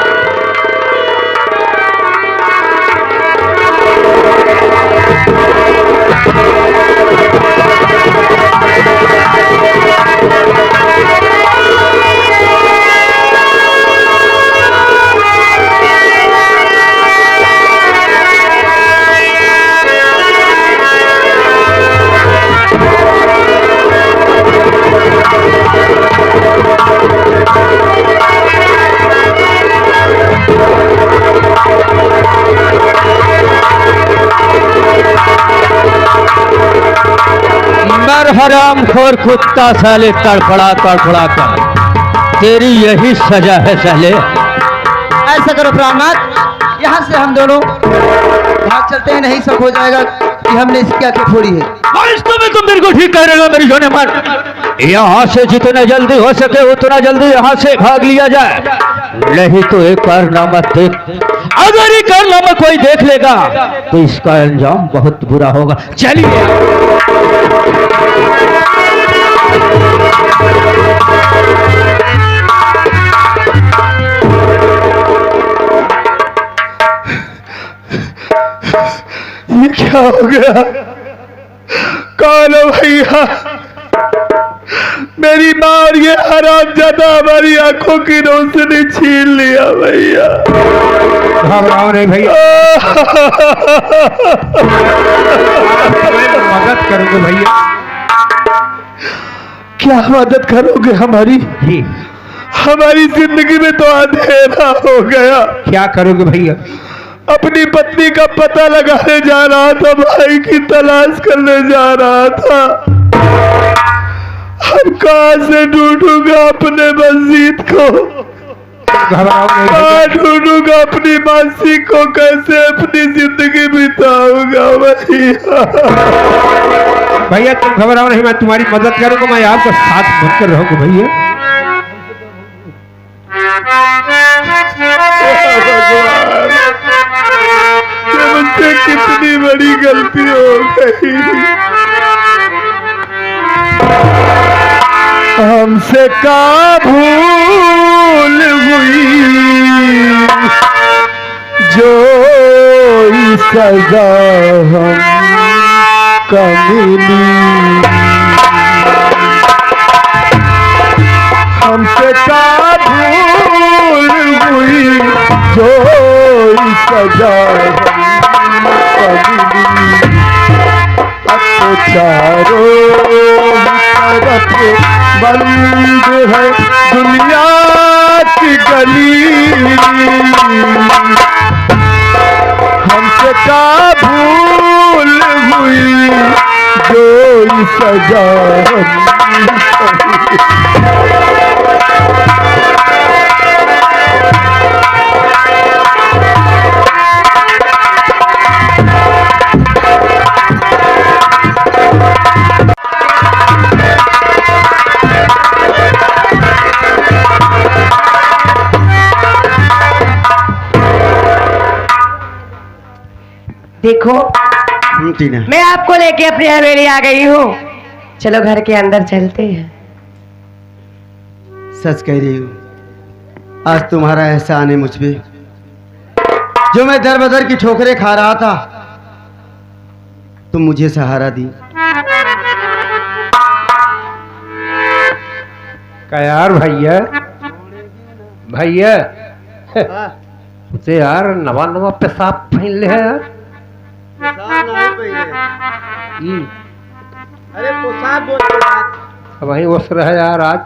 हरामखोर कुत्ता साले तड़फड़ा कर, तेरी यही सजा है साले। ऐसा करो प्राणनाथ, यहाँ से हम दोनों भाग चलते हैं, नहीं सब हो जाएगा कि हमने इसकी आंखें फोड़ी है। वास्तव में तुम मेरे को ठीक कह रहे हो मेरी जाने मर। यहाँ से जितना जल्दी हो सके उतना जल्दी यहाँ से भाग लिया जाए, नहीं तो एक कारनामा देख, अगर ये कारनामा कोई देख लेगा तो इसका अंजाम बहुत बुरा होगा। चलिए। ये क्या हो गया? कौन हो भैया? मेरी माँ और ये हरामजादा हमारी आंखों की रोशनी छीन लिया भैया। घबराओ नहीं भैया, मदद करोगे भैया? क्या मदद करोगे हमारी? जी, हमारी जिंदगी में तो अंधेरा हो गया। क्या करोगे भैया? अपनी पत्नी का पता लगाने जा रहा था, भाई की तलाश करने जा रहा था। अब कहां से ढूंढूंगा अपने मस्जिद को? घबराओ नहीं भैया। मैं ढूंढूंगा अपनी मासी को, कैसे अपनी जिंदगी बिताऊंगा भैया। भैया तुम घबराओ नहीं, मैं तुम्हारी मदद करूंगा, मैं आपका साथ बनकर रहूंगा भैया। ये मुझसे कितनी बड़ी गलती हो गई। हमसे का भूल हुई जो इस सजा हम मिली। हमसे का भूल हुई जो इस सजा हम मिली। अब तो चारों तरफ बंद है दुनिया की गली। हमसे का भूल हुई जो इस सजा देखो टीना, मैं आपको लेके अपनी हवेली आ गई हूँ। चलो घर के अंदर चलते हैं। सच कह रही हूँ, आज तुम्हारा एहसान है मुझ पे। जो मैं दर बदर की ठोकरें खा रहा था, तुम मुझे सहारा दी। क्या यार भैया, भैया उसे यार नवा नवा पेशाब पहन ले है यार। अरे पोशाक बोल अब वही उस रहा यार। आज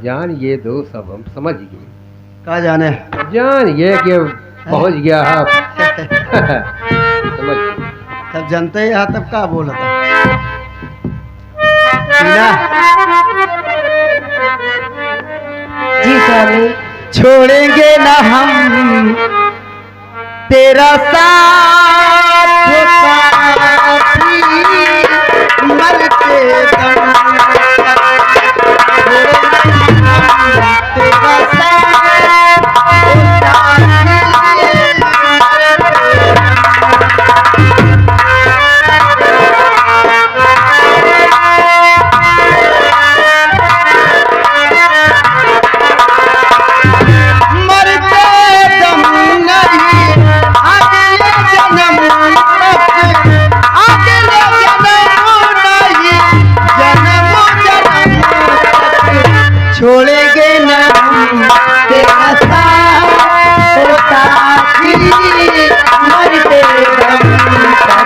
जान ये दो सब हम समझ गए, कहा जाने, जान ये कि पहुंच गया है। समझ तब जानते ही यहाँ तब का बोला था। टीना, जी स्वामी। छोड़ेंगे ना हम तेरा साथ साथी, मरते दम तेरा साथ छोड़ेंगे ना हम तेरा साथ साथी, मरते दम तक।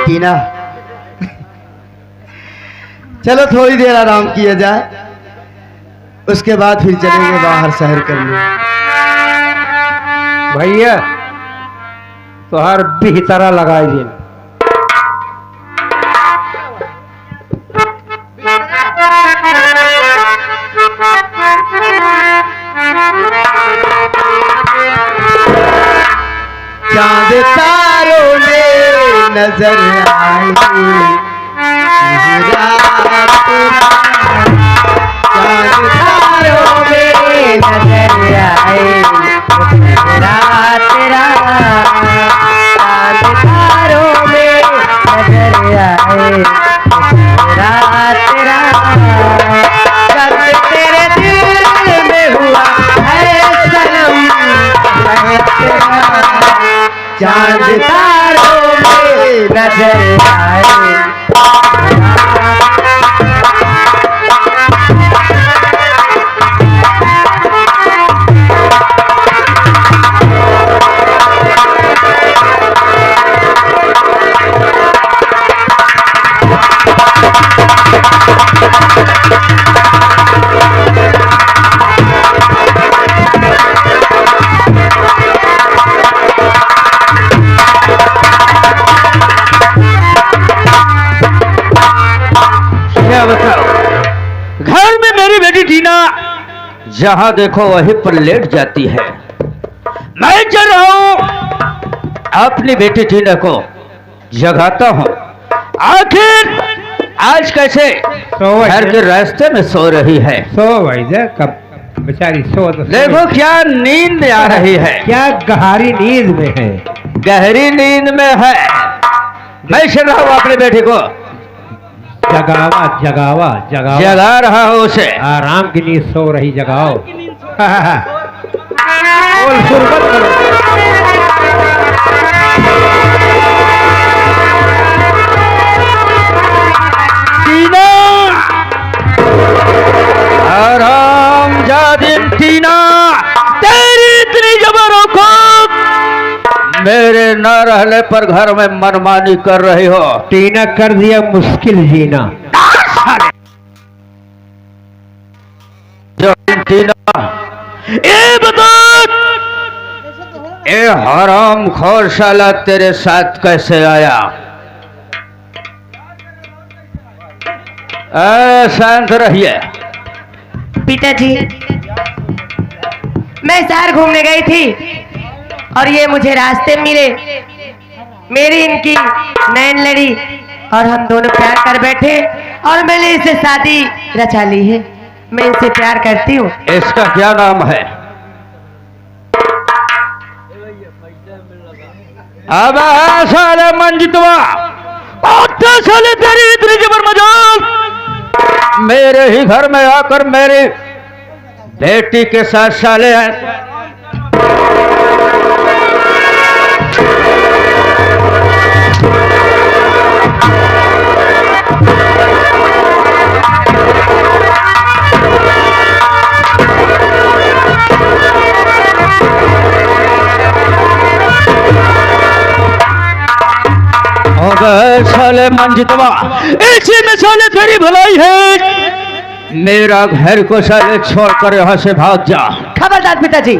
टीना, चलो थोड़ी देर आराम किया जाए, उसके बाद फिर चलेंगे बाहर शहर करने। भैया तो हर बिहतरा लगाए दिन। चांद तारों में नजर आई चांद तारों में नजर आए तेरा चांद तारों में नजर आए तेरा कब तेरे दिल में हुआ है सनम चांद तारों में नजर आए। जहां देखो वहीं पर लेट जाती है। मैं चल रहा हूं अपनी बेटी टीना को जगाता हूं। आखिर आज कैसे घर के रास्ते में सो रही है। सो भाई देख कब बेचारी सो तो देखो क्या नींद में आ रही है, क्या गहरी नींद में है। गहरी नींद में है। मैं चल रहा हूं अपनी बेटी को जगावा जगावा जगावा जगा रहा हूं उसे। आराम की नींद सो रही जगाओ। बोल सुरबत करो। टीना, आराम जादिन टीना, तेरी इतनी जबर औकात, मेरे न रहने पर घर में मनमानी कर रही हो। टीना कर दिया मुश्किल जीना। टीना ये बता, ये हराम खोर साला तेरे साथ कैसे आया। शांत रहिए। पिताजी, मैं शहर घूमने गई थी और ये मुझे रास्ते में मिले। मेरी इनकी नैन लड़ी और हम दोनों प्यार कर बैठे और मैंने इससे शादी रचा ली है। मैं इनसे प्यार करती हूँ। इसका क्या नाम है। अब साले मंजितवा, साले तेरी इतनी जबर मजाल, मेरे ही घर में आकर मेरी बेटी के साथ साले हैं। साले मंजितवा, इसी में साले तेरी भलाई है। मेरा घर को साले छोड़कर यहाँ से भाग जा। खबरदार पिताजी,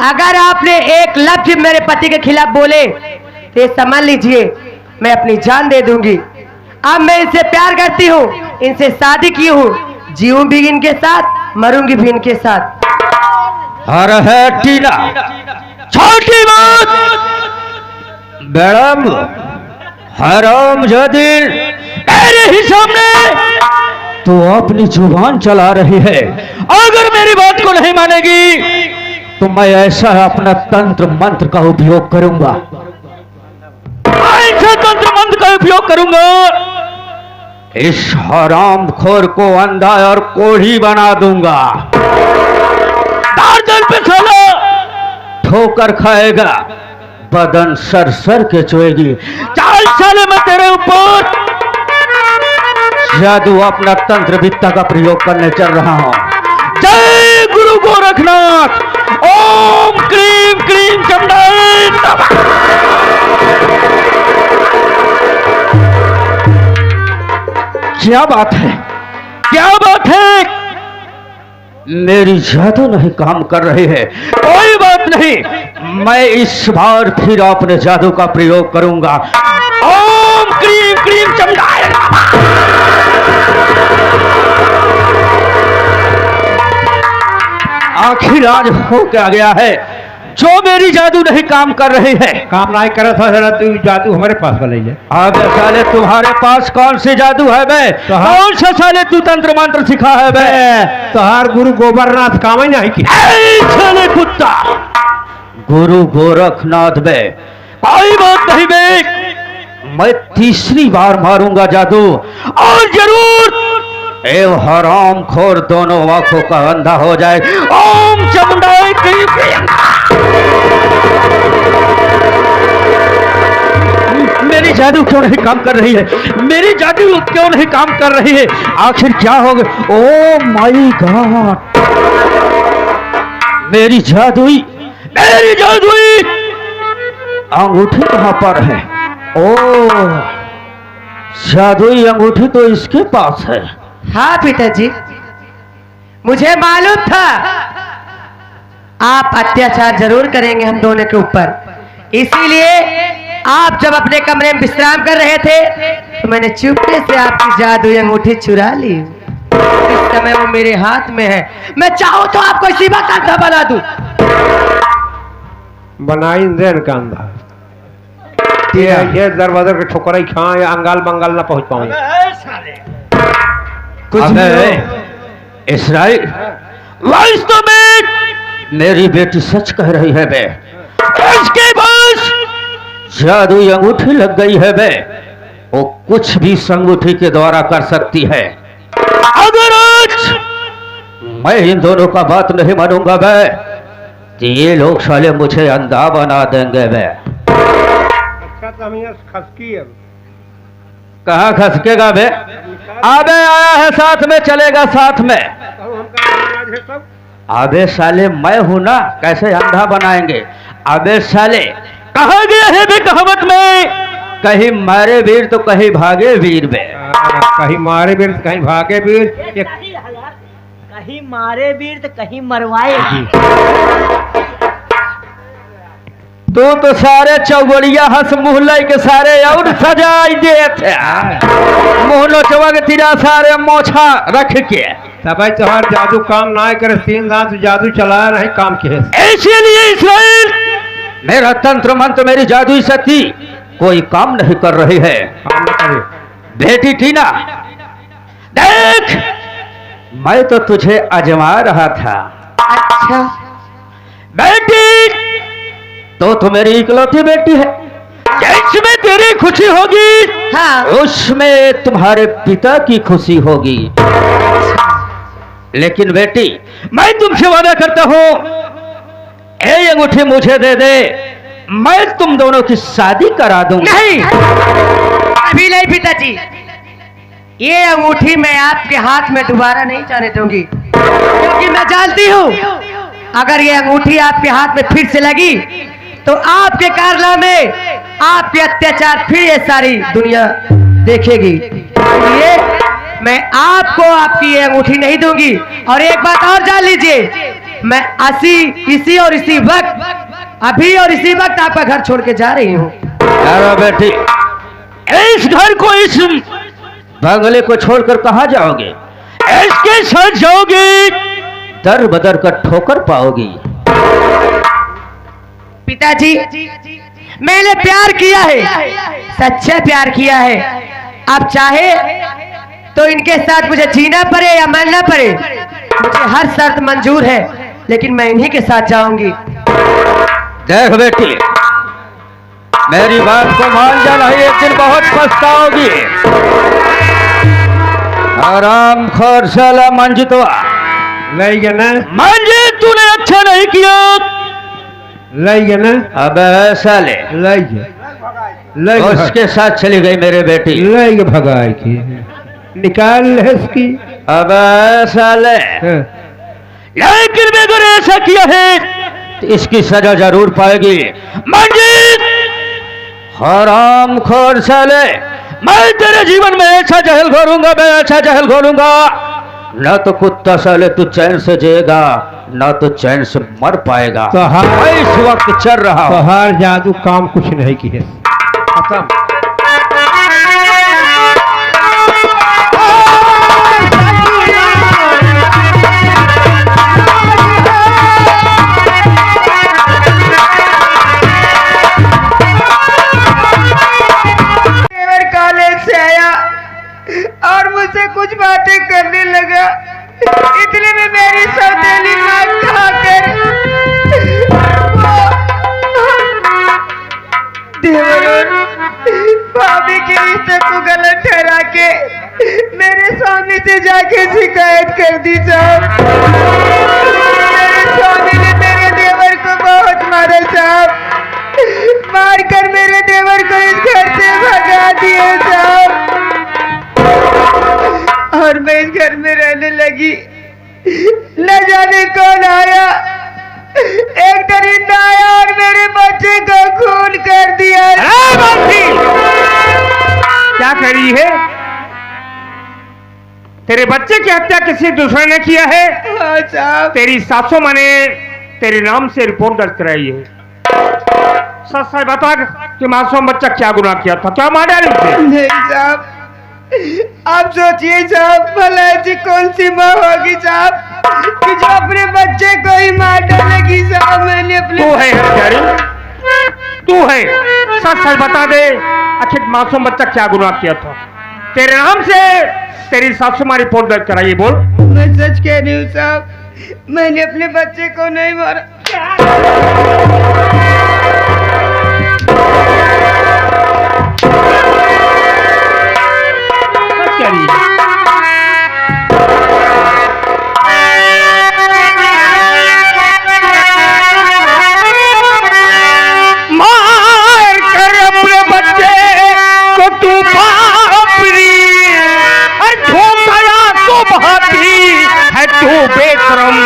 अगर आपने एक लफ्ज मेरे पति के खिलाफ बोले तो समझ लीजिए मैं अपनी जान दे दूंगी। अब मैं इनसे प्यार करती हूँ, इनसे शादी की हूँ, जीऊं भी इनके साथ, मरूंगी भी इनके साथ। हर है टीना, छोटी बात बेड़म हराम जादिर, मेरे ही सामने तो अपनी जुबान चला रही है। अगर मेरी बात को नहीं मानेगी तो मैं ऐसा अपना तंत्र मंत्र का उपयोग करूंगा, ऐसा तंत्र मंत्र का उपयोग करूंगा, इस हराम खोर को अंधा और कोढ़ी बना दूंगा। दार पे साला ठोकर खाएगा, बदन सर सर के चोएगी। 4 साल में तेरे ऊपर जादू अपना तंत्र विद्या का प्रयोग करने चल रहा हूं। जय गुरु गोरखनाथ, ओम क्रीम क्रीम चंडाई नमः। क्या बात है, क्या बात है, मेरी जादू नहीं काम कर रही है। कोई बात नहीं, मैं इस बार फिर अपने जादू का प्रयोग करूंगा। ओम क्रीम क्रीम चमड़ाए नमः। आखिर आज हो क्या गया है जो मेरी जादू नहीं काम कर रही है। काम नहीं करे था तू जादू हमारे पास वाले है। अब साले तुम्हारे पास कौन सी जादू है बे? कौन सा साले तू तंत्र मंत्र सिखा है बे? तोहार गुरु गोबरनाथ काम ही नहीं की। साले कुत्ता, गुरु गोरखनाथ बे, कोई बात नहीं बे, मैं तीसरी बार मारूंगा जादू और जरूर ए हराम खोर दोनों आंखों का अंधा हो जाए। ओम चमुंडाई क्रीम क्रीम। मेरी जादू क्यों नहीं काम कर रही है? मेरी जादू क्यों नहीं काम कर रही है? आखिर क्या हो गया? ओ माय गॉड, मेरी जादुई अंगूठी कहां पर है? ओ जादुई अंगूठी तो इसके पास है। हाँ पिताजी, मुझे मालूम था आप अत्याचार जरूर करेंगे हम दोनों के ऊपर, इसीलिए आप जब अपने कमरे में विश्राम कर रहे थे तो मैंने चुपके से आपकी जादुई अंगूठी चुरा ली। समय वो मेरे हाथ में है। मैं चाहूँ तो आपको इसी वक्त अंधा बना दूं। बनाई देन का अंधा ये दर बदर के ठोकराई खा या अंगाल बंगाल ना पहुंच पाऊंगा। कुछ नहीं हो। इसराइल, वास्तव में मेरी बेटी सच कह रही है बे। इसके पास जादुई अंगूठी लग गई है बे। वो कुछ भी इस अंगूठी के द्वारा कर सकती है। अगर आज मैं इन दोनों का बात नहीं मानूंगा बे तो ये लोग साले मुझे अंधा बना देंगे बे। अच्छा तो हम यहाँ खसकी है। कहाँ खसकेगा बे? अबे आया है साथ में, चलेगा साथ में। अबे साले मैं हूं ना, कैसे अंधा बनाएंगे? अबे साले कहा गया है बे कहावत में, कहीं मारे वीर तो कहीं भागे वीर बे। कहीं मारे वीर तो कहीं भागे वीर। कहीं मारे वीर तो कहीं मरवाए वीर। तू तो सारे चौगड़िया हंस मुहलाई के सारे और सजाई दे थे। मुँह नोचवा के तीरा सारे मोछा रख के। तब तुम्हार जादू काम ना करे, 3 दांत जादू चलाया नहीं काम के। इसीलिए इसराइल मेरा तंत्र मंत्र मेरी जादुई शक्ति कोई काम नहीं कर रही है। काम न करे। बेटी टीना देख, मैं तो तुझे आजमा रहा था। अच्छा बेटी तो मेरी इकलौती बेटी है। जिसमें तेरी खुशी होगी हाँ। उसमें तुम्हारे पिता की खुशी होगी। लेकिन बेटी मैं तुमसे वादा करता हूं, ये अंगूठी मुझे दे दे, मैं तुम दोनों की शादी करा दूंगा। नहीं, अभी नहीं पिताजी। ये अंगूठी मैं आपके हाथ में दोबारा नहीं जाने दूंगी, क्योंकि मैं जानती हूँ अगर ये अंगूठी आपके हाथ में फिर से लगी तो आपके कारनामे, आपके अत्याचार फिर ये सारी दुनिया देखेगी। इसलिए मैं आपको आपकी ये अंगूठी नहीं दूंगी। और एक बात और जान लीजिए, मैं इसी और इसी वक्त, अभी और इसी वक्त आपका घर छोड़ के जा रही हूँ। बेटी इस घर को, इस बंगले को छोड़कर कहाँ जाओगे? इसके साथ जाओगी, दर बदर कर ठोकर पाओगी। पिताजी मैंने प्यार किया है, सच्चा प्यार किया है। आप चाहे तो इनके साथ मुझे जीना पड़े या मरना पड़े, मुझे हर शर्त मंजूर है, लेकिन मैं इन्हीं के साथ जाऊंगी। देख बेटी, मेरी बात को मान जाना, एक दिन बहुत पछताओगी। आराम खोर साला मंजितवा लई गया ना, मंजित तूने अच्छा नहीं किया। लई गया ना, अबे साले लई गया, लई उसके साथ चली गई मेरी बेटी। लई गया भगाई की, निकाल ले इसकी। अबे साले लेकिन मैं अगर ऐसा किया है तो इसकी सजा जरूर पाएगी। मंजित हराम खोर साले, मैं तेरे जीवन में ऐसा जहल घोलूंगा, मैं ऐसा जहल घोलूंगा, न तो कुत्ता साले तू चैन से जिएगा, न तो चैन से मर पाएगा। तो मैं इस वक्त चल रहा हूं। हर जादू काम कुछ नहीं किए, खत्म। और मुझसे कुछ बातें करने लगा। इतने में मेरी सौतेली मां खाकर भाभी के रिश्ते को गलत ठहरा के मेरे स्वामी से जाके शिकायत कर दी साहब। मेरे स्वामी ने मेरे देवर को बहुत मारा साहब, मारकर मेरे देवर को इस घर से भगा दिए साहब। और मैं इस घर में रहने लगी, न जाने कौन आया, एक दरिंदा आया और मेरे बच्चे को खून कर दिया। क्या कर रही है? तेरे बच्चे की हत्या किसी दूसरे ने किया है? हाँ साहब। तेरी सासू माँ ने तेरे नाम से रिपोर्ट दर्ज कराई है। सच सच बता कि मासूम बच्चा क्या गुनाह किया था, क्या मार डाली उसे? नहीं साहब, आप सोचिए साहब, भला ऐसी कौन सी माँ होगी साहब कि जो अपने बच्चे को ही मार डालेगी साहब। मैंने अपने तू है हत्यारी, तू है। सच सच बता दे, आखिर मासूम बच्चा क्या गुनाह किया था? तेरे नाम से तेरी सासू तुम्हारी रिपोर्ट दर्ज कराइए, बोल। मैं सच कह रही हूँ साहब, मैंने अपने बच्चे को नहीं मारा। सच कह रही है। मार कर अपने बच्चे को तू बापरी, तो बहाती है तू बेशरम,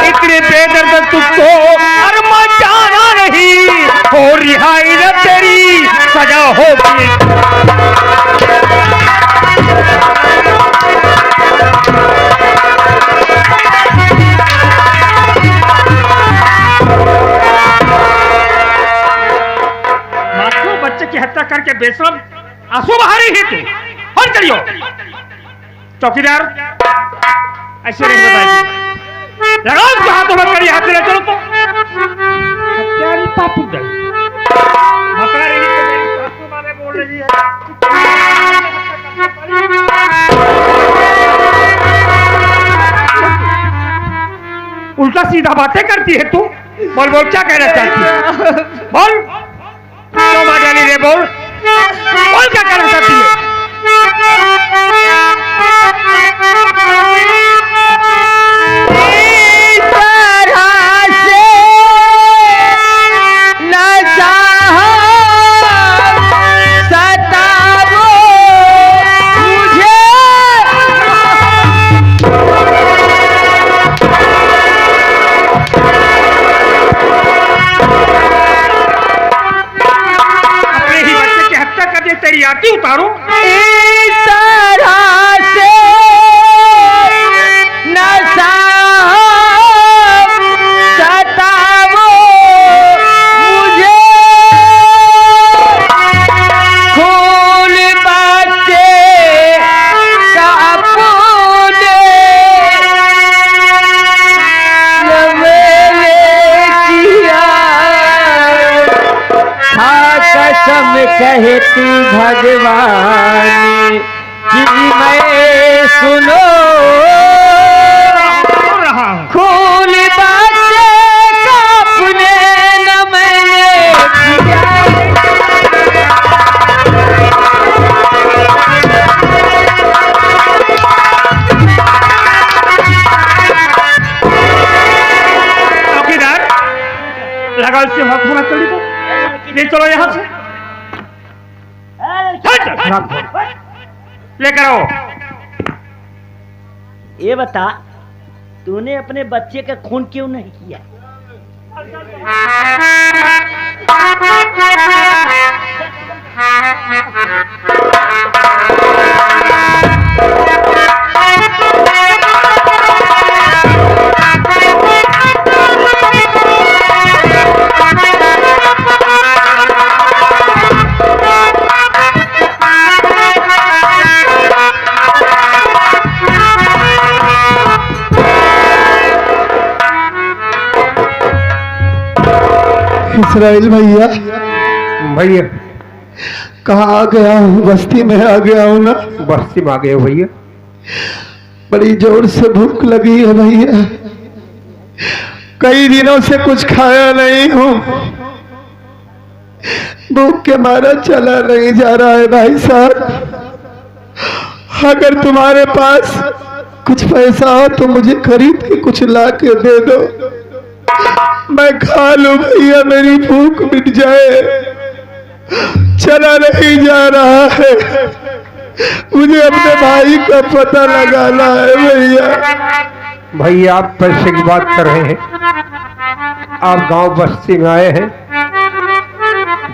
इतने बेदर्द तुझको अरमा जाना नहीं, और रिहाई न तेरी सजा होगी। मासूम बच्चे की हत्या करके बेशरम आंसू बहारी ही तू। हट करियो चौकीदार, ऐसे नहीं बताएगी। लगाओ उसके हाथों में कड़ी, हाथ ले चलो। तो हत्यारी पापू दल हमारे सासू माँ बोल रही है। उल्टा सीधा बातें करती है तू। बोल बोल, क्या कहना चाहती है? बोल, क्यों मार डाली रे? बोल बोल, क्या कहना चाहती है? तेरी आरती उतारूं? इस तरह से नशा सतावो मुझे, खून बच्चे का अपने मैंने किया था कसम कहती भगवान जी मैं सुनो, खून बच्चे का अपने न मैंने किया। चौकीदार, लगा इससे हाथ होना चली तो ले चलो यहाँ से। लेकर आओ। ये बता, तूने अपने बच्चे का खून क्यों नहीं किया? इसराइल भैया, भैया कहाँ आ गया हूँ? बस्ती में आ गया हूँ ना। बस्ती में आ गए हो भैया? बड़ी जोर से भूख लगी है भैया, कई दिनों से कुछ खाया नहीं हूँ, भूख के मारा चला नहीं जा रहा है। भाई साहब, अगर तुम्हारे पास कुछ पैसा हो तो मुझे खरीद के कुछ ला के दे दो, मैं खा लूं भैया, मेरी भूख मिट जाए। चला नहीं जा रहा है, मुझे अपने भाई का पता लगाना है भैया। भैया आप पैसे की बात कर रहे हैं, आप गांव बस्ती में आए हैं,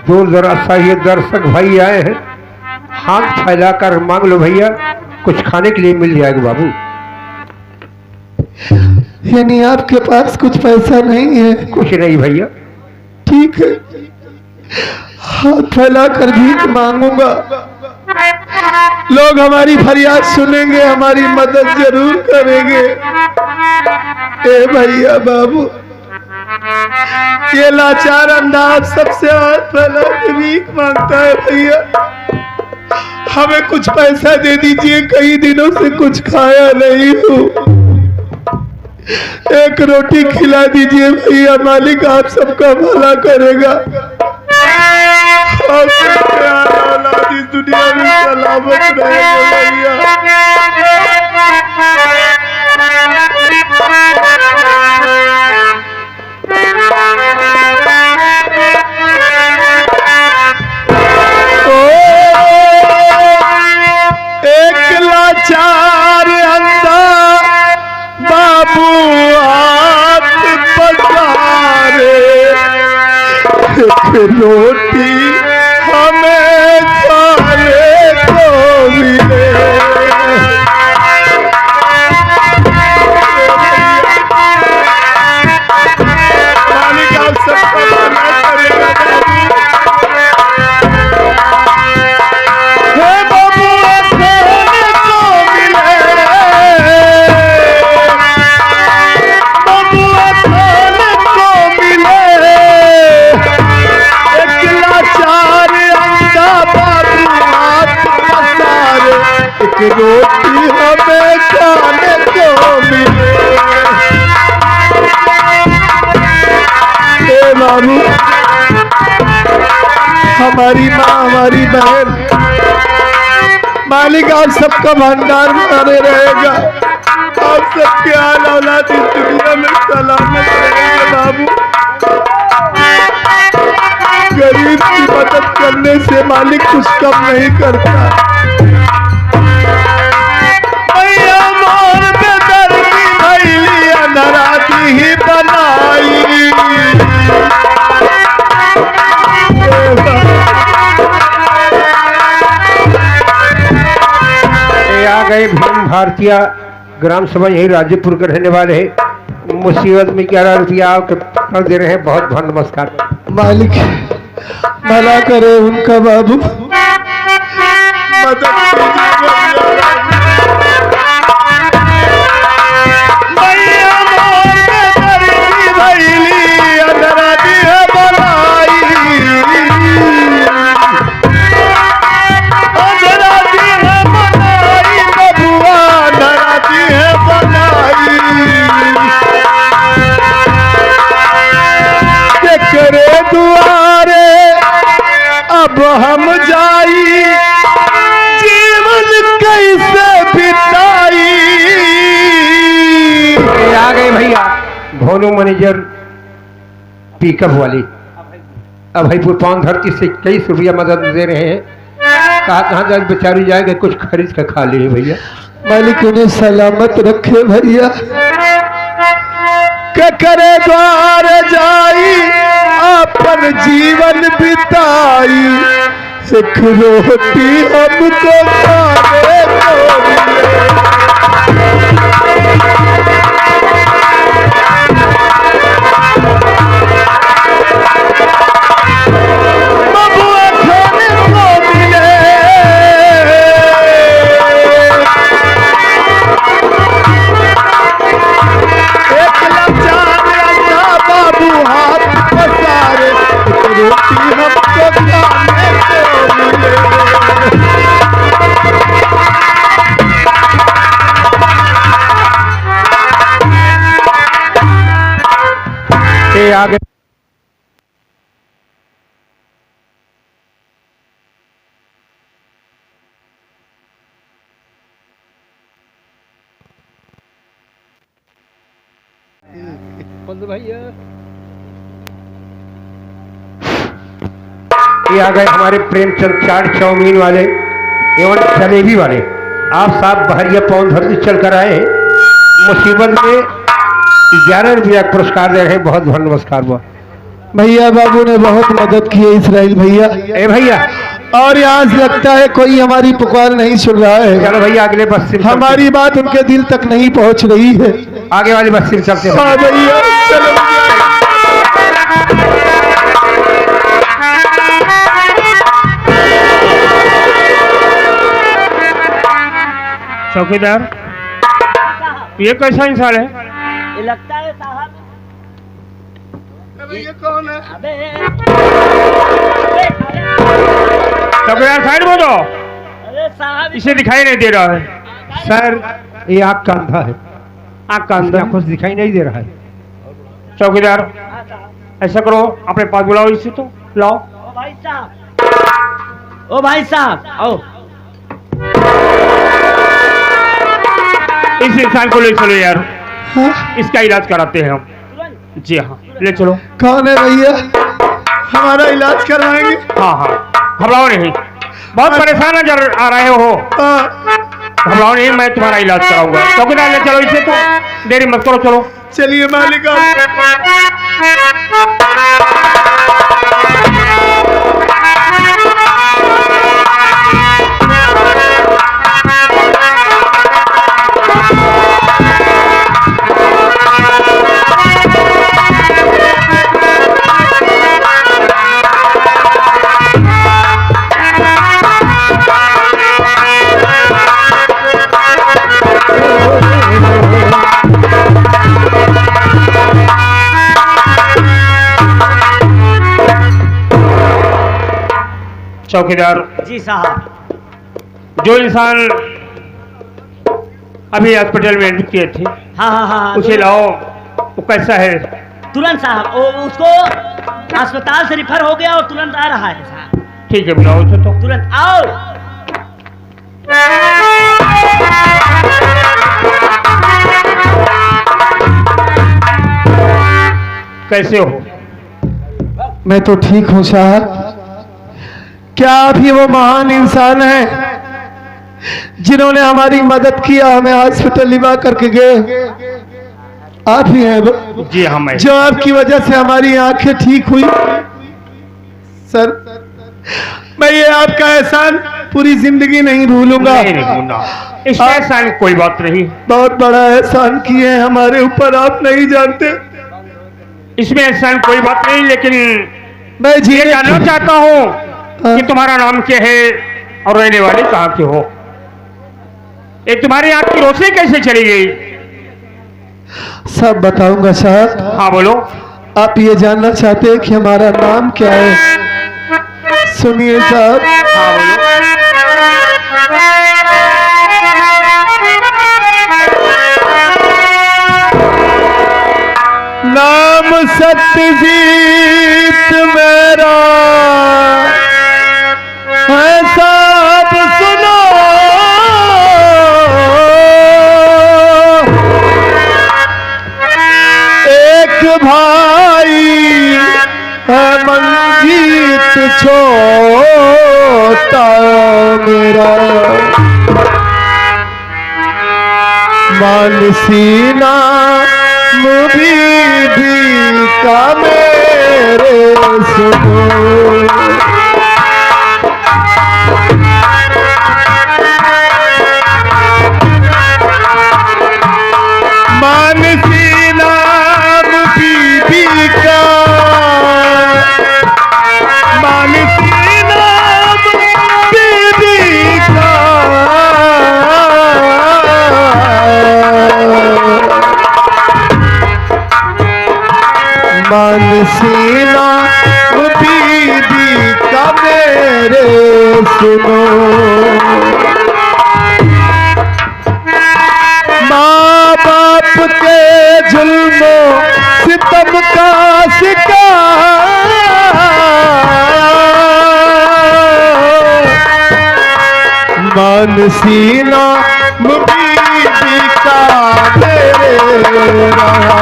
जो जरा सा ये दर्शक भाई आए हैं, हाथ फैलाकर मांग लो भैया, कुछ खाने के लिए मिल जाएगा बाबू। यानी आपके पास कुछ पैसा नहीं है? कुछ नहीं भैया। ठीक है, हाथ फैला कर भीख मांगूंगा, लोग हमारी फरियाद सुनेंगे, हमारी मदद जरूर करेंगे। ए भैया बाबू, ये लाचार अंदाज सबसे पहला भीख मांगता है। भैया हमें कुछ पैसा दे दीजिए, कई दिनों से कुछ खाया नहीं हूँ, एक रोटी खिला दीजिए भैया, मालिक आप सबका भला करेगा और औलाद इस दुनिया में सलामत रहेगा एक लाचार अंधा बाबू हाथ पसारे, रोटी हमें खाने को मिले। मालिक आप सबका भला करेगा बाबू। रोटी हमें खाने को मिले। ए बाबू, हमारी माँ, हमारी बहन, मालिक आप सबका भंडार बने रहेगा, आप सबके आल औलाद इस दुनिया में सलामत रहेंगे। बाबू, गरीब की मदद करने से मालिक कुछ कम नहीं करता। नराती ही बनाई, आ गए भीम भारतीय ग्राम सभा, यही राज्यपुर के रहने वाले हैं। मुसीबत में 11 रुपया आपके दे रहे हैं, बहुत बहुत नमस्कार। मालिक भला करे उनका बाबू, मदद करे दुआरे अब हम जाई, जीवन कैसे बिताई। आ गए भैया भोनू मैनेजर पिकअप वाली, अब भाईपुर पान धरती से 23 रुपया मदद दे रहे हैं। कहाँ जाए बेचारी जाएगा, कुछ खरीद कर खा लिए भैया। मालिक उन्हें सलामत रखे भैया। के करे द्वार जाई अपन जीवन बिताई, सिख रोटी हमको खाने को मिले। बबुआ खाने को मिले। एक लाचार अंधा बाबू हाथ पसारे, रोटी हमको खाने को मिले। आगे भैया ये आ गए हमारे प्रेमचंद चाट चाउमीन वाले एवं जलेबी वाले। आप साहब बहरिया पौन धरती चल कर आए हैं, मुसीबत में 11 रुपया पुरस्कार दे रहे हैं, बहुत बहुत नमस्कार। भैया बाबू ने बहुत मदद की है इसराइल भैया। ए भैया, और यहाँ से लगता है कोई हमारी पुकार नहीं सुन रहा है। चलो भैया अगले बस से हमारी बात उनके दिल तक नहीं पहुँच रही है। आगे वाली बस से चलते हैं। हाँ भैया चलो। चौकीदार ये कैसा इंसान है? ये लगता है साहब। ये कौन है? अबे चौकीदार साइड में दो, अरे साहब इसे दिखाई नहीं दे रहा है। सर ये आँख का अंधा है, आँख का अंधा कुछ दिखाई नहीं दे रहा है। चौकीदार ऐसा करो, अपने पास बुलाओ इसे, तो लाओ। ओ भाई साहब, ओ भाई साहब आओ। इस इंसान को ले चलो यार, हाँ? इसका इलाज कराते हैं हम। तुरंत जी हाँ, ले चलो। कौन है भैया? हमारा इलाज करवाएंगे? हाँ हाँ, घबराओ नहीं, बहुत परेशान नजर आ रहे हो। हाँ, घबराओ नहीं, मैं तुम्हारा इलाज कराऊंगा। चौकीदार ले चलो इसे, तो देरी मत करो, चलो। चलिए मालिक चौकीदार जी साहब। जो इंसान अभी हॉस्पिटल में एडमिट किए थे, हाँ हाँ हाँ उसे लाओ। वो कैसा है? तुरंत साहब, उसको अस्पताल से रिफर हो गया और तुरंत आ रहा है साहब। ठीक है, बुलाओ उसे तो। तुरंत आओ। कैसे हो? मैं तो ठीक हूँ साहब। क्या आप ही वो महान इंसान हैं जिन्होंने हमारी मदद किया, हमें हॉस्पिटल लिवा करके गए? आप ही हैं वो? जी हाँ, मैं। जो आपकी वजह से हमारी आंखें ठीक हुई। सर, मैं ये आपका एहसान पूरी जिंदगी नहीं भूलूंगा। नहीं भूलना, इसमें एहसान कोई बात नहीं। बहुत बड़ा एहसान किए हैं हमारे ऊपर, आप नहीं जानते। इसमें एहसान कोई बात नहीं, लेकिन मैं ये जानना चाहता हूँ कि तुम्हारा नाम क्या है और रहने वाले कहाँ के हो? एक तुम्हारी आँख की रोशनी कैसे चली गई? सब बताऊंगा साहब। हाँ बोलो। आप ये जानना चाहते हैं कि हमारा नाम क्या है? सुनिए साहब। हाँ बोलो। नाम सत्यजीत मेरा है साहब, सुनो। एक भाई है मंजीत छोटा मेरा, मानसीना मुबीदी का मेरे सुनो। मानसीना मुबीदी का, मानसीना मुबीदी का मानसीना बीबी का मेरे सुनो। माँ बाप के जुल्मों सितम का शिकार, मानसीना बीबी का मेरे रहा।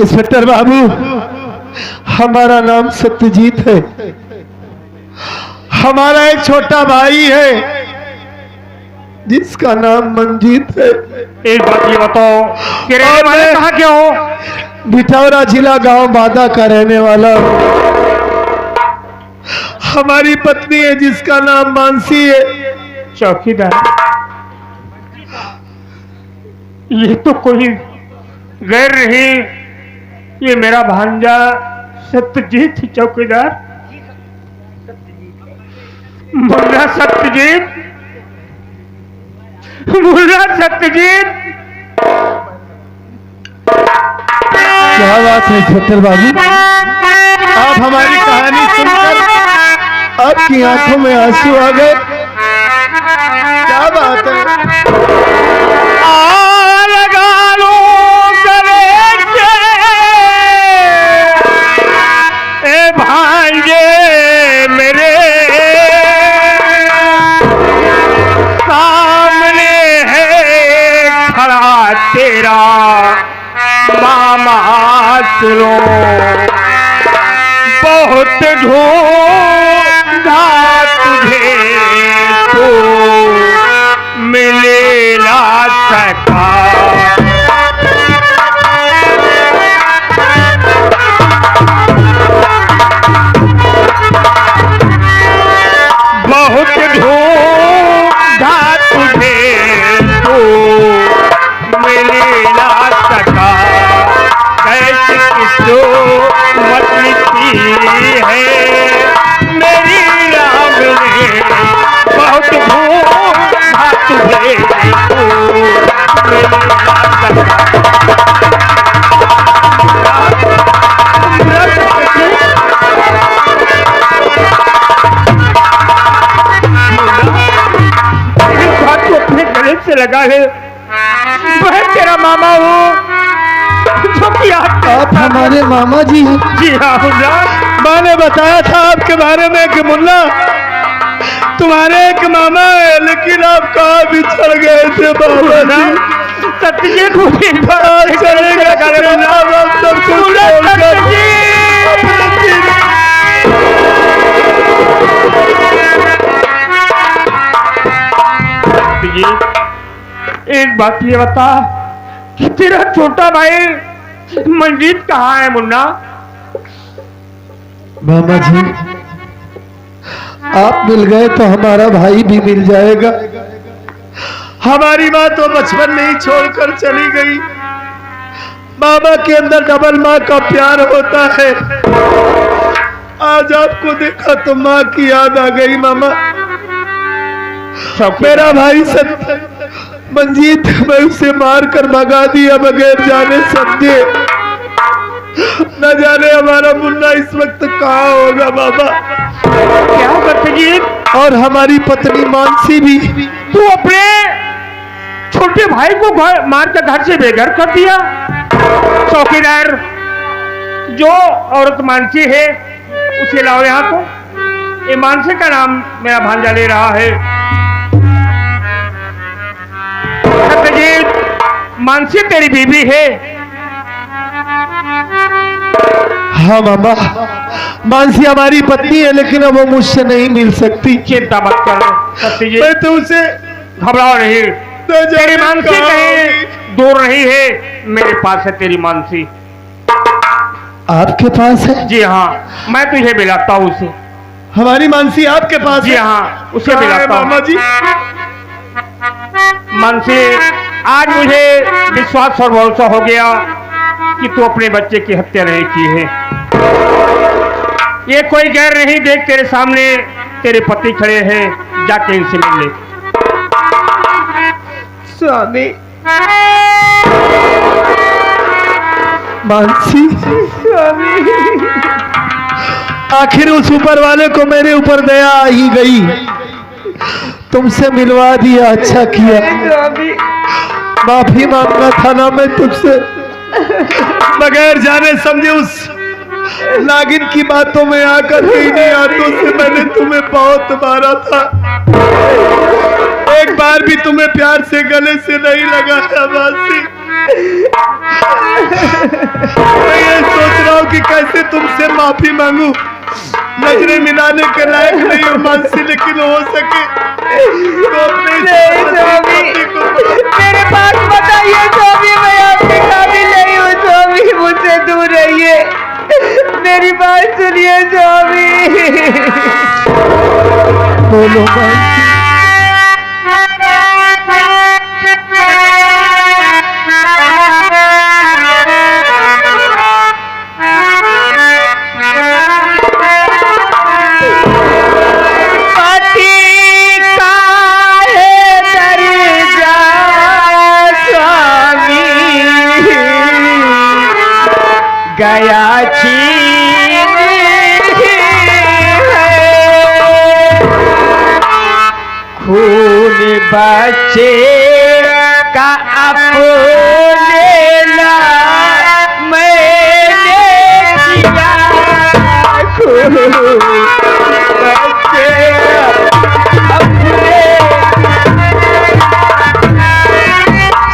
इंस्पेक्टर बाबू, हमारा नाम सत्यजीत है। हमारा एक छोटा भाई है जिसका नाम मंजीत है। एक बात ये बताओ कि रहने वाले कहाँ के हो? भिठौरा जिला गांव बादा का रहने वाला हूँ। हमारी पत्नी है जिसका नाम मानसी है। चौकीदार ये तो कोई गैर नहीं, ये मेरा भांजा सत्यजीत चौकीदार, मुन्ना सत्यजीत, मुन्ना सत्यजीत। क्या बात है छतर बाबू, आप हमारी कहानी सुनकर आपकी आंखों में आंसू आ गए। क्या बात है। भांजे मेरे सामने है खड़ा तेरा मामा, सुनो बहुत ढूंढा तुझे तो मिले ना सका। बहुत ढूंढा तुझे तो मिले ना सका। कैसी किस्मत लिखी है मेरी राम ने, बहुत ढूंढा तुझे तो मिले ना सका। से लगा है, मैं तेरा मामा हूँ जो कि आप हमारे मामा जी हैं। जी हाँ मुन्ना, मैंने बताया था आपके बारे में कि मुन्ना तुम्हारे एक मामा है, लेकिन आप कहाँ बिछड़ गए थे बाबा जी। सत्यजीत चलेगा सब कुछ एक बात ये बता कि तेरा छोटा भाई मंजीत कहाँ है मुन्ना? मामा जी आप मिल गए तो हमारा भाई भी मिल जाएगा। हमारी माँ तो बचपन में ही छोड़कर चली गई। मामा के अंदर डबल माँ का प्यार होता है। आज आपको देखा तो माँ की याद आ गई। मामा मेरा भाई मंजीत, मैं उसे मार कर भगा दिया बगैर जाने समझे। न जाने हमारा मुन्ना इस वक्त कहाँ होगा बाबा। क्या सत्यजीत? और हमारी पत्नी मानसी भी। तू अपने छोटे भाई को मार कर घर से बेघर कर दिया। चौकीदार, जो औरत मानसी है उसे लाओ यहाँ को। ये मानसी का नाम मेरा भांजा ले रहा है। सत्यजीत, मानसी तेरी बीवी है? हाँ मामा, मानसी हमारी पत्नी है, लेकिन अब वो मुझसे नहीं मिल सकती। चिंता मत कर सत्यजीत, मैं तो उसे घबराओ नहीं। तेरी मानसी कहीं दूर नहीं है, मेरे पास है तेरी मानसी। आपके पास है? जी हाँ, मैं तुझे मिलाता हूँ उसे। हमारी मानसी आपके पास जी है? हाँ, उसे मिलाता हूँ। मामा जी मानसी, आज मुझे विश्वास और भरोसा हो गया कि तू अपने बच्चे की हत्या नहीं की है। ये कोई गैर नहीं, देख तेरे सामने तेरे पति खड़े हैं, जाके इनसे मिल ले। स्वामी, मानसी, स्वामी, आखिर उस ऊपर वाले को मेरे ऊपर दया आ ही गई, तुमसे मिलवा दिया, अच्छा किया। स्वामी, माफी मांगना था ना मैं तुझसे, बगैर जाने समझे उस नागिन की बातों में आकर तेरी हाथों से मैंने तुम्हें बहुत मारा था। एक बार भी तुम्हें प्यार से गले से नहीं लगाया मानसी। मैं ये सोच रहा हूँ कि कैसे तुमसे माफी मांगू। नजरें मिलाने के लायक नहीं हो मानसी, लेकिन हो सके तो अपने नहीं स्वामी, मेरे पास बताइए स्वामी, मैं आपके काबिल नहीं हूँ स्वामी, मुझसे दूर रहिए, मेरी बात सुनिए स्वामी। बोलो मानसी। गया छीन खून बच्चे का अपने मैंने किया खून बच्चे अपने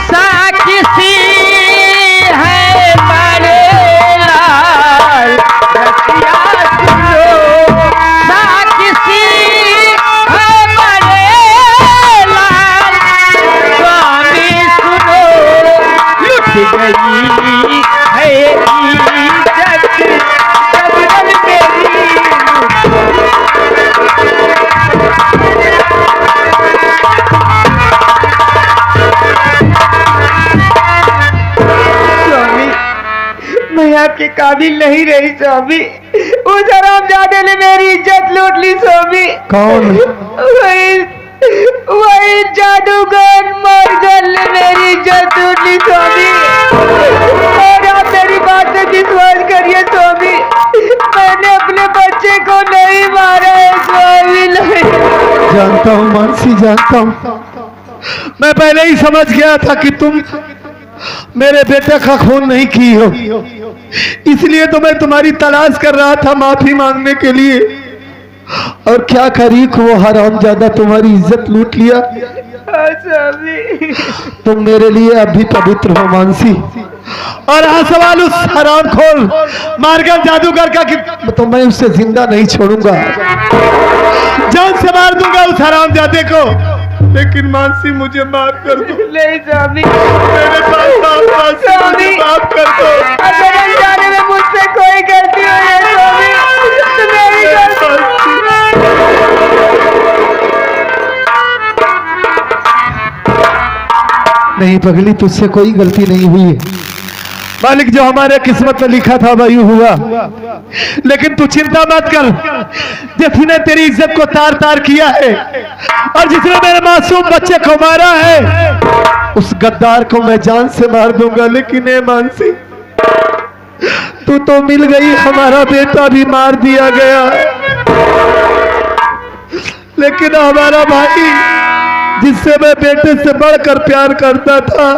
साकिसी है बड़े लाल रसिया सुनो साकिसी है बड़े लाल स्वामी सुनो लुट गई है इज्जत जबरन मेरी स्वामी मैं आपके काबिल नहीं रही स्वामी उस हरामजादे ने मेरी इज्जत लूट ली स्वामी कौन? वही जादूगर मरगल ने मेरी इज्जत लूट ली स्वामी और आप मेरी बात पे विश्वास करिए स्वामी मैंने अपने बच्चे को नहीं मारा है स्वामी नहीं जानता हूँ मानसी, जानता हूँ। मैं पहले ही समझ गया था कि तुम मेरे बेटे का खून नहीं की हो, इसलिए तो मैं तुम्हारी तलाश कर रहा था माफी मांगने के लिए। और क्या करी वो हरामजादा तुम्हारी इज्जत लूट लिया। तुम मेरे लिए अब भी पवित्र हो मानसी। और हाँ, सवाल उस हरामखोर मारगल जादूगर का कि तो मैं उसे जिंदा नहीं छोड़ूंगा, जान से मार दूंगा उस हरामजादे को। लेकिन मानसी मुझे माफ कर दो। नहीं स्वामी मेरे पास स्वामी माफ कर दो। अगर अनजाने में मुझसे कोई गलती हो जाए स्वामी तो मेरी गलती नहीं पगली, तुझसे कोई गलती नहीं हुई है। मालिक जो हमारे किस्मत में लिखा था वही हुआ। लेकिन तू चिंता मत कर, जिसने तेरी इज्जत को तार तार किया है और जिसने मेरे मासूम बच्चे को मारा है उस गद्दार को मैं जान से मार दूंगा। लेकिन ए मानसी, तू तो मिल गई, हमारा बेटा भी मार दिया गया, लेकिन हमारा भाई जिससे मैं बेटे से बढ़कर प्यार करता था,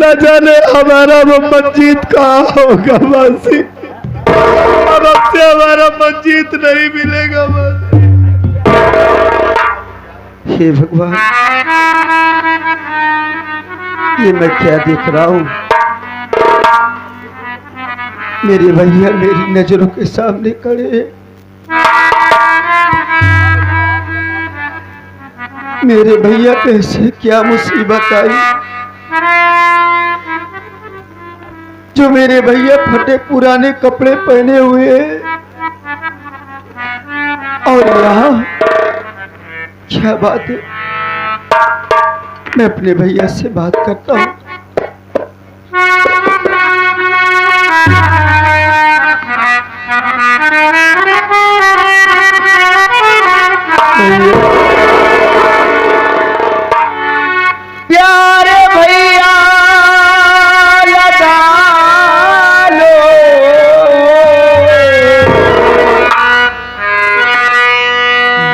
न जाने हमारा वो मंजीत कहाँ होगा मानसी। अब हमसे हमारा मंजीत नहीं मिलेगा मानसी। हे भगवान, ये मैं क्या देख रहा हूँ। मेरे भैया मेरी नजरों के सामने खड़े हैं। मेरे भैया पे ऐसे क्या मुसीबत आई जो मेरे भैया फटे पुराने कपड़े पहने हुए हैं और यहाँ क्या बात है। मैं अपने भैया से बात करता हूँ। प्यारे भैया लगा लो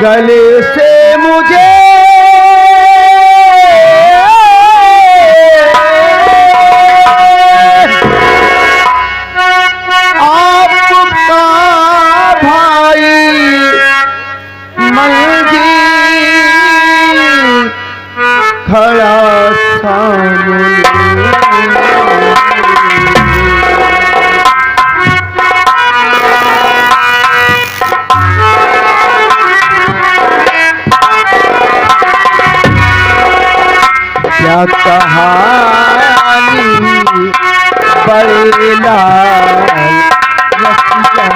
गले से मुझे आपका भाई मंजीत खड़ा सामने। क्या कहानी बड़े लाल रसिया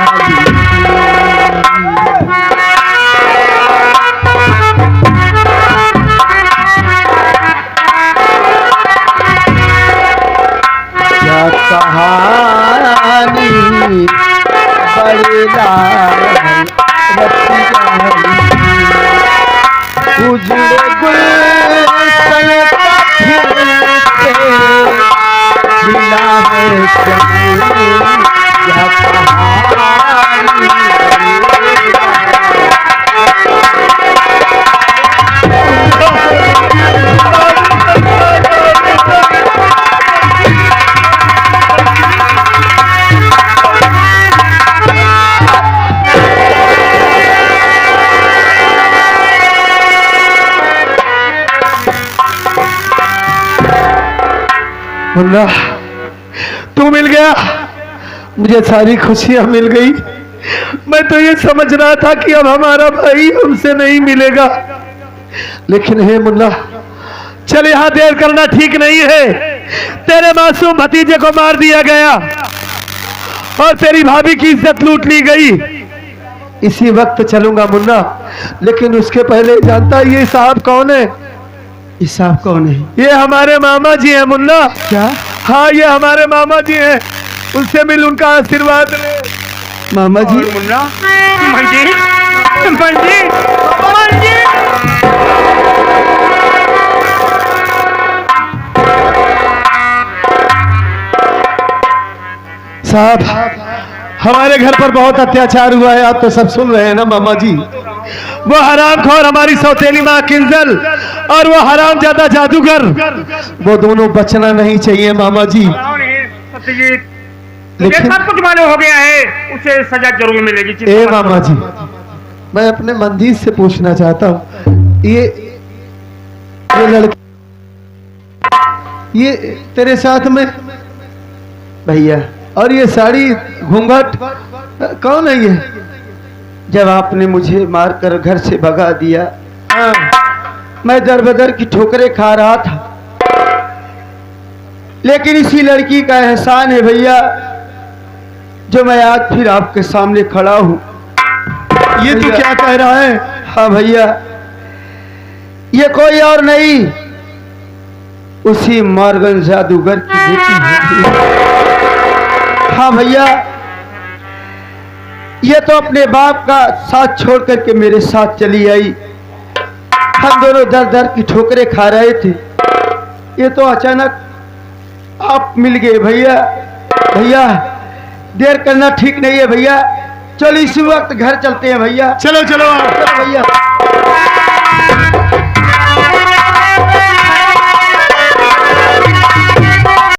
क्या कहानी बड़े लाल रसिया उजड़े गुलशन का फिर से मिला है चमन, या कहानी मुन्ना, तू मिल गया, मुझे सारी खुशियां मिल गई। मैं तो ये समझ रहा था कि अब हमारा भाई हमसे नहीं मिलेगा, लेकिन हे मुन्ना, चल यहां देर करना ठीक नहीं है। तेरे मासूम भतीजे को मार दिया गया और तेरी भाभी की इज्जत लूट ली गई। इसी वक्त चलूंगा मुन्ना, लेकिन उसके पहले जानता है ये साहब कौन है? ये साहब कौन है? ये हमारे मामा जी हैं मुन्ना। क्या? हाँ, ये हमारे मामा जी हैं, उनसे मिल, उनका आशीर्वाद ले। मामा जी? मुन्ना, मंजी, मंजी, मंजी। साहब, हमारे घर पर बहुत अत्याचार हुआ है, आप तो सब सुन रहे हैं ना मामा जी। वो हरामखोर हमारी सौतेली माँ किंजल और वो हरामजादा जादूगर, वो दोनों बचना नहीं चाहिए मामा जी। सत्यजीत, लेकिन सब कुछ मालूम हो गया है, उसे सजा जरूर मिलेगी। ए मामा जी, मैं अपने मंदिर से पूछना चाहता हूँ, ये लड़की, ये तेरे साथ में भैया, और ये साड़ी घूंघट कौन है ये? जब आपने मुझे मारकर घर से भगा दिया, मैं दर बदर की ठोकरें खा रहा था, लेकिन इसी लड़की का एहसान है भैया, जो मैं आज फिर आपके सामने खड़ा हूं। ये तू क्या कह रहा है? हाँ भैया, ये कोई और नहीं, उसी मॉर्गन जादूगर की बेटी है। हाँ भैया, ये तो अपने बाप का साथ छोड़ करके मेरे साथ चली आई। हम दोनों दर दर की ठोकरें खा रहे थे, ये तो अचानक आप मिल गए भैया। भैया, देर करना ठीक नहीं है भैया, चलो इसी वक्त घर चलते हैं भैया। चलो चलो चलो भैया।